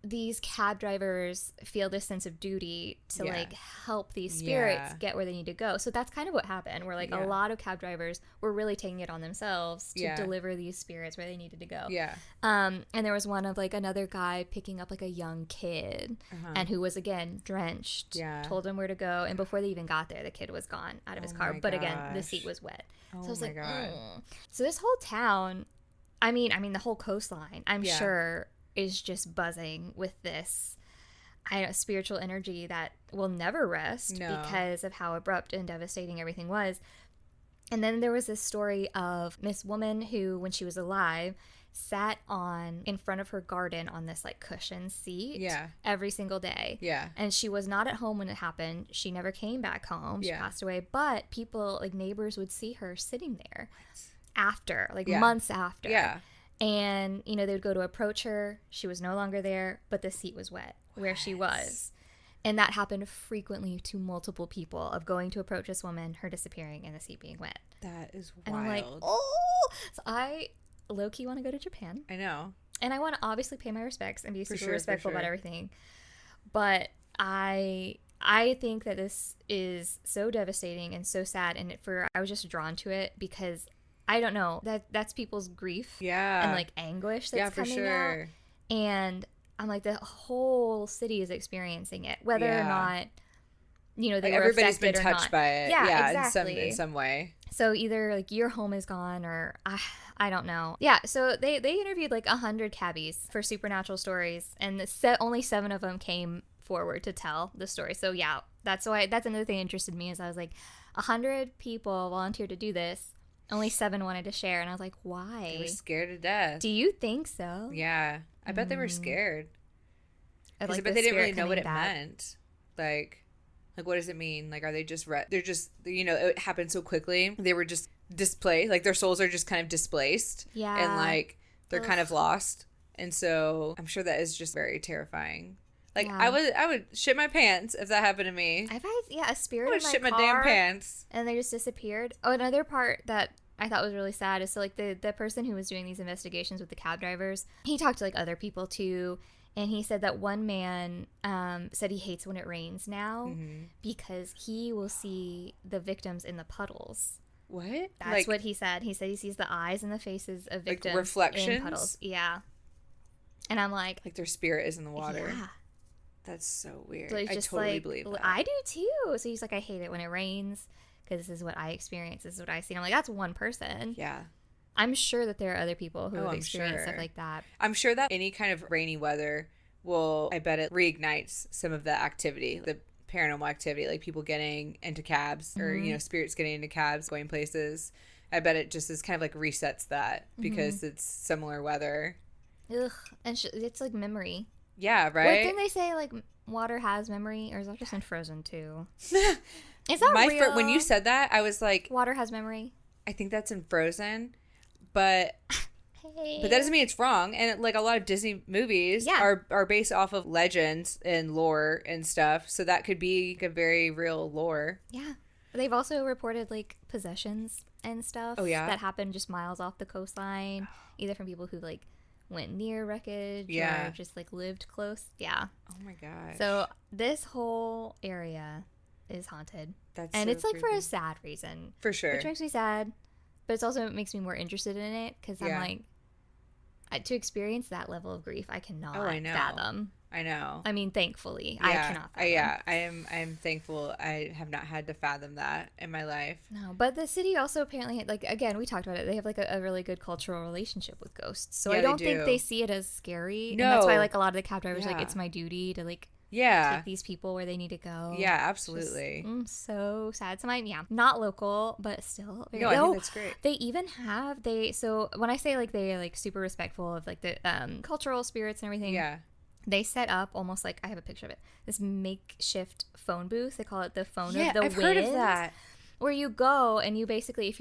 these cab drivers feel this sense of duty to like help these spirits get where they need to go. So that's kind of what happened, where like a lot of cab drivers were really taking it on themselves to deliver these spirits where they needed to go. Yeah. And there was one of like another guy picking up like a young kid and who was again drenched, told him where to go. And before they even got there, the kid was gone out of his car. But again, the seat was wet. So I was like, So this whole town, I mean the whole coastline, I'm sure, is just buzzing with this spiritual energy that will never rest because of how abrupt and devastating everything was. And then there was this story of this woman who, when she was alive, sat in front of her garden on this like cushion seat every single day. Yeah. And she was not at home when it happened. She never came back home. She passed away. But people, like neighbors, would see her sitting there after, like months after. Yeah. And, you know, they would go to approach her. She was no longer there, but the seat was wet where she was. And that happened frequently to multiple people, of going to approach this woman, her disappearing, and the seat being wet. That is wild. And I'm like, oh! So I low-key want to go to Japan. I know. And I want to obviously pay my respects and be super respectful about everything. But I think that this is so devastating and so sad. And I was just drawn to it because I don't know, that's people's grief and like anguish that's coming out. And I'm like, the whole city is experiencing it, whether or not, you know, they like were everybody's been affected touched by it. Yeah, exactly. in some way. So either like your home is gone or I don't know. Yeah, so they interviewed like 100 cabbies for supernatural stories, and only 7 of them came forward to tell the story. So yeah, that's another thing that interested me, is I was like, 100 people volunteered to do this. Only 7 wanted to share, and I was like, why? They were scared to death. Do you think so? Yeah. I bet they were scared. Like I bet they didn't really know what it meant. Like what does it mean? Like, are they just they're just, you know, it happened so quickly. They were just displaced. Like, their souls are just kind of displaced. Yeah. And, like, they're kind of lost. And so I'm sure that is just very terrifying. Like, I would shit my pants if that happened to me. I've had, a spirit in my car. I would shit my damn pants. And they just disappeared. Oh, another part that I thought was really sad is, so, like, the person who was doing these investigations with the cab drivers, he talked to, like, other people, too. And he said that one man said he hates when it rains now because he will see the victims in the puddles. What? That's what he said. He said he sees the eyes and the faces of victims reflections? in puddles. Yeah. And I'm like their spirit is in the water. Yeah. That's so weird. So I totally believe that. I do too. So he's like, I hate it when it rains because this is what I experience. This is what I see. And I'm like, that's one person. Yeah. I'm sure that there are other people who have experienced stuff like that. I'm sure that any kind of rainy weather I bet it reignites some of the activity, the paranormal activity, like people getting into cabs or, you know, spirits getting into cabs, going places. I bet it just is kind of like resets that because it's similar weather. Ugh. And it's like memory. Yeah, right? Didn't they say, like, water has memory? Or is that just in Frozen 2? Is that real? When you said that, I was like... Water has memory? I think that's in Frozen. But that doesn't mean it's wrong. And like a lot of Disney movies are based off of legends and lore and stuff. So that could be a very real lore. Yeah. They've also reported like possessions and stuff that happened just miles off the coastline, either from people who like went near wreckage or just like lived close. Yeah. Oh my gosh. So this whole area is haunted. It's like for a sad reason. For sure. Which makes me sad. But it also makes me more interested in it because I'm like, to experience that level of grief, I cannot fathom. I know. I mean, thankfully, I cannot fathom. I am thankful I have not had to fathom that in my life. No, but the city also apparently, like, again, we talked about it. They have like a really good cultural relationship with ghosts. So I don't think they see it as scary. No. And that's why like a lot of the cab drivers, like, it's my duty to like take these people where they need to go. Yeah, absolutely. So sad. So not local, but still. I think that's great. They even have, so when I say like they're like super respectful of like the cultural spirits and everything. Yeah. They set up almost like, I have a picture of it, this makeshift phone booth. They call it the phone of the wind. I've heard of that. Where you go and you basically, if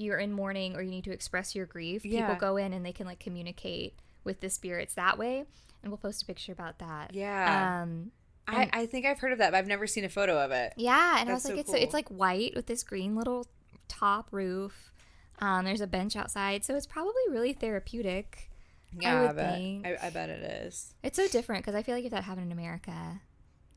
you're in mourning or you need to express your grief, people go in and they can like communicate with the spirits that way. And we'll post a picture about that. Yeah. I think I've heard of that, but I've never seen a photo of it. Yeah, and I was like, it's like white with this green little top roof. There's a bench outside, so it's probably really therapeutic. Yeah, I bet it is. It's so different because I feel like if that happened in America,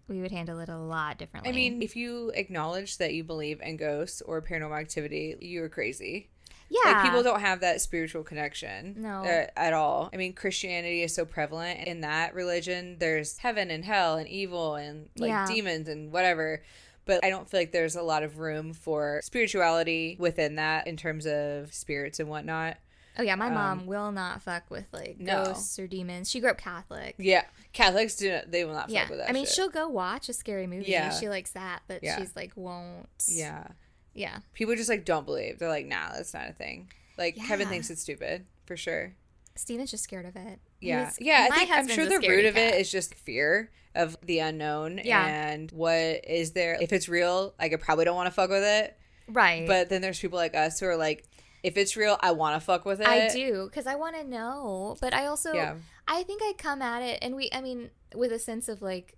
we would handle it a lot differently. I mean, if you acknowledge that you believe in ghosts or paranormal activity, you're crazy. Yeah. Like, people don't have that spiritual connection at all. I mean, Christianity is so prevalent in that religion. There's heaven and hell and evil and like demons and whatever. But I don't feel like there's a lot of room for spirituality within that in terms of spirits and whatnot. Oh, yeah. My mom will not fuck with like ghosts or demons. She grew up Catholic. Yeah. Catholics they will not fuck with that. I mean, shit. She'll go watch a scary movie. Yeah. She likes that, but she's like, won't. Yeah. Yeah. People just like don't believe. They're like, nah, that's not a thing. Like Kevin thinks it's stupid for sure. Steven's just scared of it. Yeah. I'm sure the root of it is just fear of the unknown and what is there. If it's real, like, I probably don't want to fuck with it. Right. But then there's people like us who are like, if it's real, I want to fuck with it. I do, because I want to know. But I also, I think I come at it, and with a sense of like,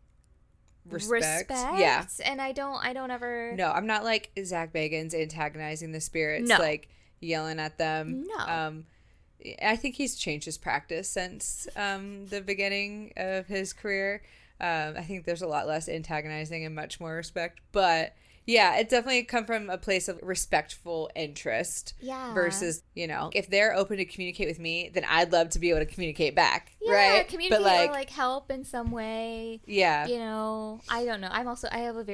respect. Yeah. And I don't ever. No, I'm not like Zach Bagans antagonizing the spirits, like yelling at them. No. I think he's changed his practice since the beginning of his career. I think there's a lot less antagonizing and much more respect. But yeah, it definitely come from a place of respectful interest. Yeah. Versus, if they're open to communicate with me, then I'd love to be able to communicate back. Yeah, right? Communicate or like help in some way. Yeah. I don't know. I have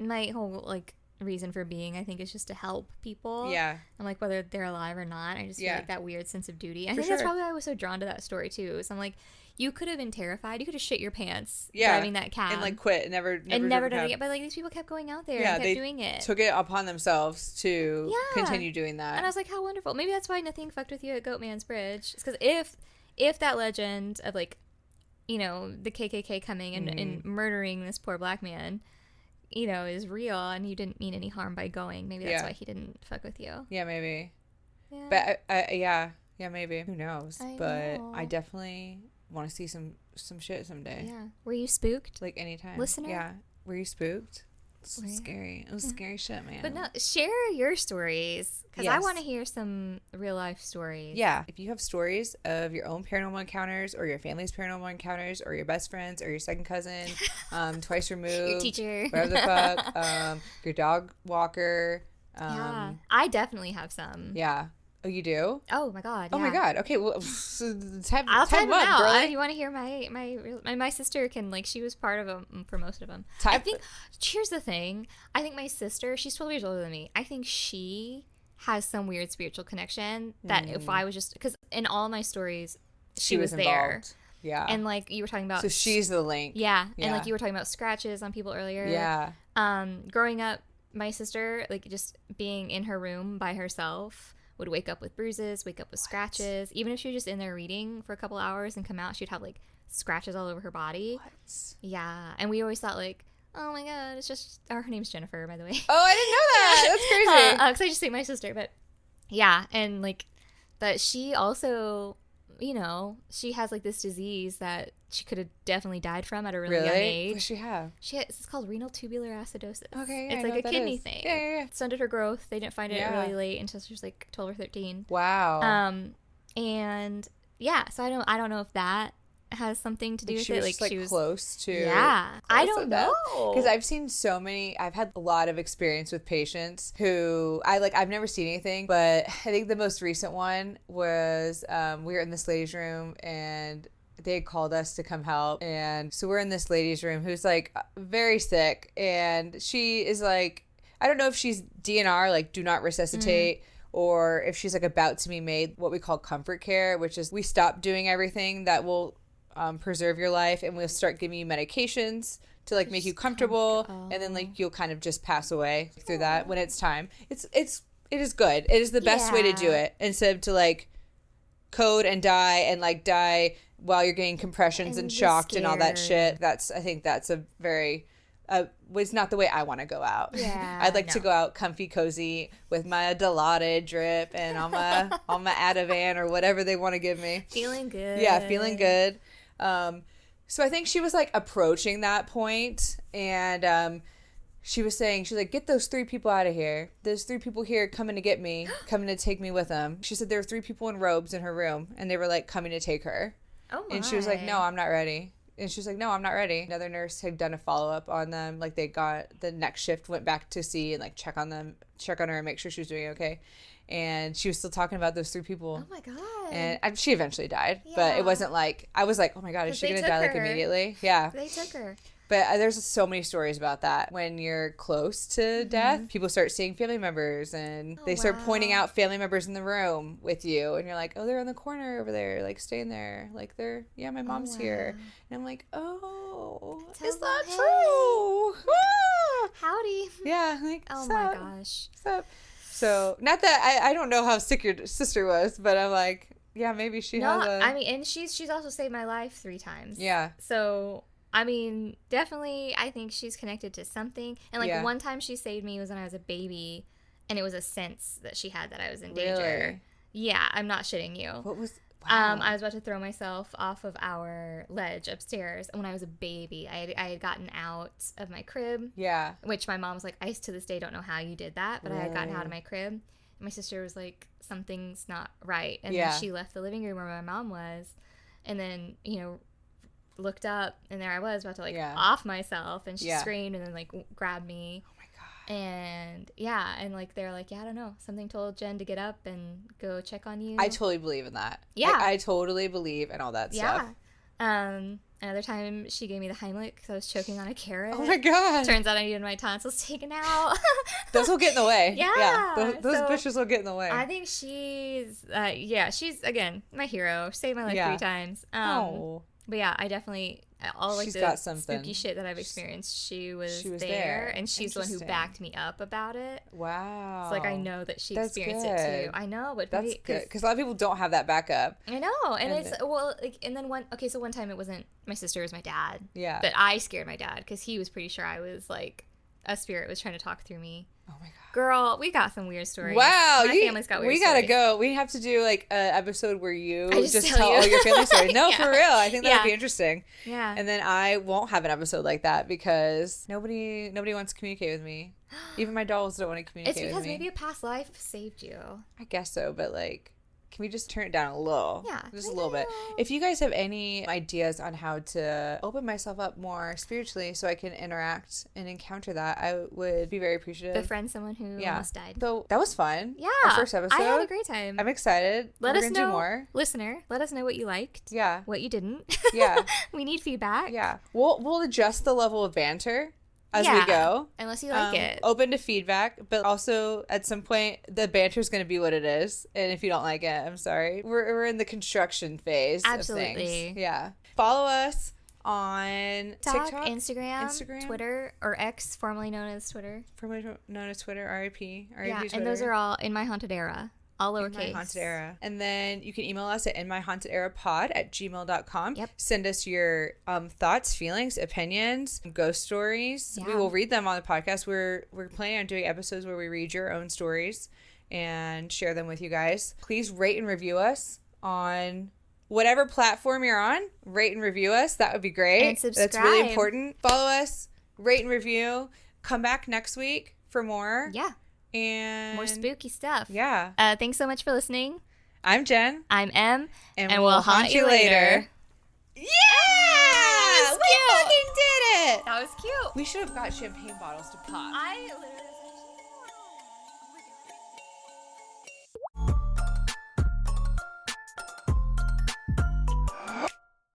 my whole like reason for being, I think, is just to help people. Yeah. And like whether they're alive or not, I just feel like that weird sense of duty. I think that's probably why I was so drawn to that story too. So I'm like, you could have been terrified. You could have shit your pants driving that cab. And like quit and never done it again. But like these people kept going out there and kept doing it. Took it upon themselves to continue doing that. And I was like, how wonderful. Maybe that's why nothing fucked with you at Goatman's Bridge. It's because if if that legend of like, you know, the KKK coming and murdering this poor black man, you know, is real and you didn't mean any harm by going, maybe that's why he didn't fuck with you. Yeah, maybe. Yeah. But yeah, maybe. Who knows? I definitely want to see some shit someday. Yeah. Were you spooked? Like anytime. Listener? Yeah. Were you spooked? It's scary. It was scary shit, man. But no, share your stories because I want to hear some real life stories. Yeah. If you have stories of your own paranormal encounters or your family's paranormal encounters or your best friends or your second cousin, twice removed, your teacher, whatever the fuck, your dog walker. Yeah. I definitely have some. Yeah. Oh, you do? Oh my god! Oh my god! Okay, well, I'll type them out. Girly. You want to hear my sister can, like, she was part of them for most of them. I think. Here's the thing. I think my sister, she's 12 years older than me. I think she has some weird spiritual connection that if I was just, because in all my stories, she was there. Involved. Yeah. And like you were talking about, so she's the link. Yeah. And like you were talking about scratches on people earlier. Yeah. Growing up, my sister, like, just being in her room by herself, would wake up with bruises, wake up with scratches. Even if she was just in there reading for a couple hours and come out, she'd have like scratches all over her body. What? Yeah. And we always thought like, oh my god, it's just, her name's Jennifer, by the way. Oh, I didn't know that. That's crazy. Because I just say my sister, but yeah. And like that she also, you know, she has like this disease that she could have definitely died from at a really young age. What does she have? It's called renal tubular acidosis. Okay, it's like a kidney thing. Yeah. It stunted her growth. They didn't find it really late until she was like 12 or 13. Wow. And yeah, so I don't know if that has something to do with it. Like she was close to. Yeah, I don't know, because I've seen so many. I've had a lot of experience with patients who I've never seen anything, but I think the most recent one was we were in this lady's room and they had called us to come help, and so we're in this lady's room who's like very sick, and she is like, I don't know if she's DNR, like do not resuscitate. Or if she's like about to be made what we call comfort care, which is we stop doing everything that will preserve your life, and we'll start giving you medications to like make you comfortable, and then like you'll kind of just pass away through that when it's time. It is good. It is the best way to do it, instead of to like code and die while you're getting compressions and shocked and all that shit. I think that's a very was not the way I want to go out. Yeah, I'd like to go out comfy, cozy with my Dilaudid drip and on my Ativan or whatever they want to give me. Feeling good. Yeah, feeling good. So I think she was like approaching that point, and she was saying, she's like, get those 3 people out of here. There's 3 people here coming to get me, coming to take me with them. She said there were 3 people in robes in her room, and they were like coming to take her. Oh my. And she was like, no, I'm not ready. And she was like, no, I'm not ready. Another nurse had done a follow-up on them. Like, they got the next shift, went back to see and like check on her and make sure she was doing okay. And she was still talking about those 3 people. Oh my god. And she eventually died. Yeah. But it wasn't like, I was like, oh my god, is she going to die like immediately? Yeah. They took her. But there's so many stories about that. When you're close to death, people start seeing family members, and they start pointing out family members in the room with you. And you're like, oh, they're in the corner over there, like staying there. Like my mom's here. And I'm like, oh, is that true? Howdy. Yeah. Like, oh my gosh. What's up? So, not that I don't know how sick your sister was, but I'm like, yeah, maybe she has I mean, and she's also saved my life 3 times. Yeah. So, I mean, definitely, I think she's connected to something. And, like, one time she saved me was when I was a baby, and it was a sense that she had that I was in danger. Really? Yeah, I'm not shitting you. What was... Wow. I was about to throw myself off of our ledge upstairs, and when I was a baby, I had gotten out of my crib. Yeah. Which my mom was like, I to this day don't know how you did that, but I had gotten out of my crib. And my sister was like, something's not right. And then she left the living room where my mom was, and then, you know, looked up, and there I was about to like off myself, and she screamed and then like grabbed me. Oh my god. And and like they're like, I don't know, something told Jen to get up and go check on you. I totally believe in that. Yeah. Like, I totally believe in all that stuff. Another time she gave me the Heimlich because I was choking on a carrot. Oh my god. Turns out I needed my tonsils taken out. Those will get in the way. Yeah. Those bitches will get in the way. I think she's again, my hero. Saved my life 3 times. But yeah, I definitely, all like She's the got something. spooky shit that I've experienced, she was there. there. And she's the one who backed me up about it. Wow. It's like, I know that she That's experienced good. it too. I know, but That's maybe, good. Because a lot of people don't have that backup. I know. And it's, well, like, and then so one time it wasn't my sister, it was my dad. Yeah. But I scared my dad because he was pretty sure I was like, a spirit was trying to talk through me. Oh my God. Girl, we got some weird stories. Wow. My family's got weird we stories. gotta go. We have to do like an episode where you just tell tell you. all your family stories. No, Yeah. for real. I think that would be interesting. Yeah. And then I won't have an episode like that because nobody wants to communicate with me. Even my dolls don't want to communicate with me. It's because maybe a past life saved you. I guess so, but like, can we just turn it down a little? Yeah. Just a little bit. If you guys have any ideas on how to open myself up more spiritually so I can interact and encounter that, I would be very appreciative. Befriend someone who almost died. So that was fun. Yeah. Our first episode. I had a great time. I'm excited. Let We're us gonna know, do more. listener, let us know what you liked. Yeah. What you didn't. Yeah. We need feedback. Yeah. We'll adjust the level of banter as we go. Unless you like it. Open to feedback, but also at some point the banter is going to be what it is. And if you don't like it, I'm sorry. We're in the construction phase Absolutely. of things. Yeah. Follow us on TikTok, Instagram, Twitter, or X, formerly known as Twitter. Formerly known as Twitter, RIP. Yeah, Twitter. and those are all In My Haunted Era. All lowercase. In My Haunted Era. And then you can email us at inmyhauntederapod@gmail.com. Yep. Send us your thoughts, feelings, opinions, ghost stories. Yeah. We will read them on the podcast. We're planning on doing episodes where we read your own stories and share them with you guys. Please rate and review us on whatever platform you're on. Rate and review us. That would be great. And subscribe. That's really important. Follow us, rate and review. Come back next week for more. Yeah. And more spooky stuff. Yeah. Thanks so much for listening. I'm Jen. I'm Em. And we'll haunt you later. Yeah! We fucking did it! That was cute. We should have got champagne bottles to pop. I literally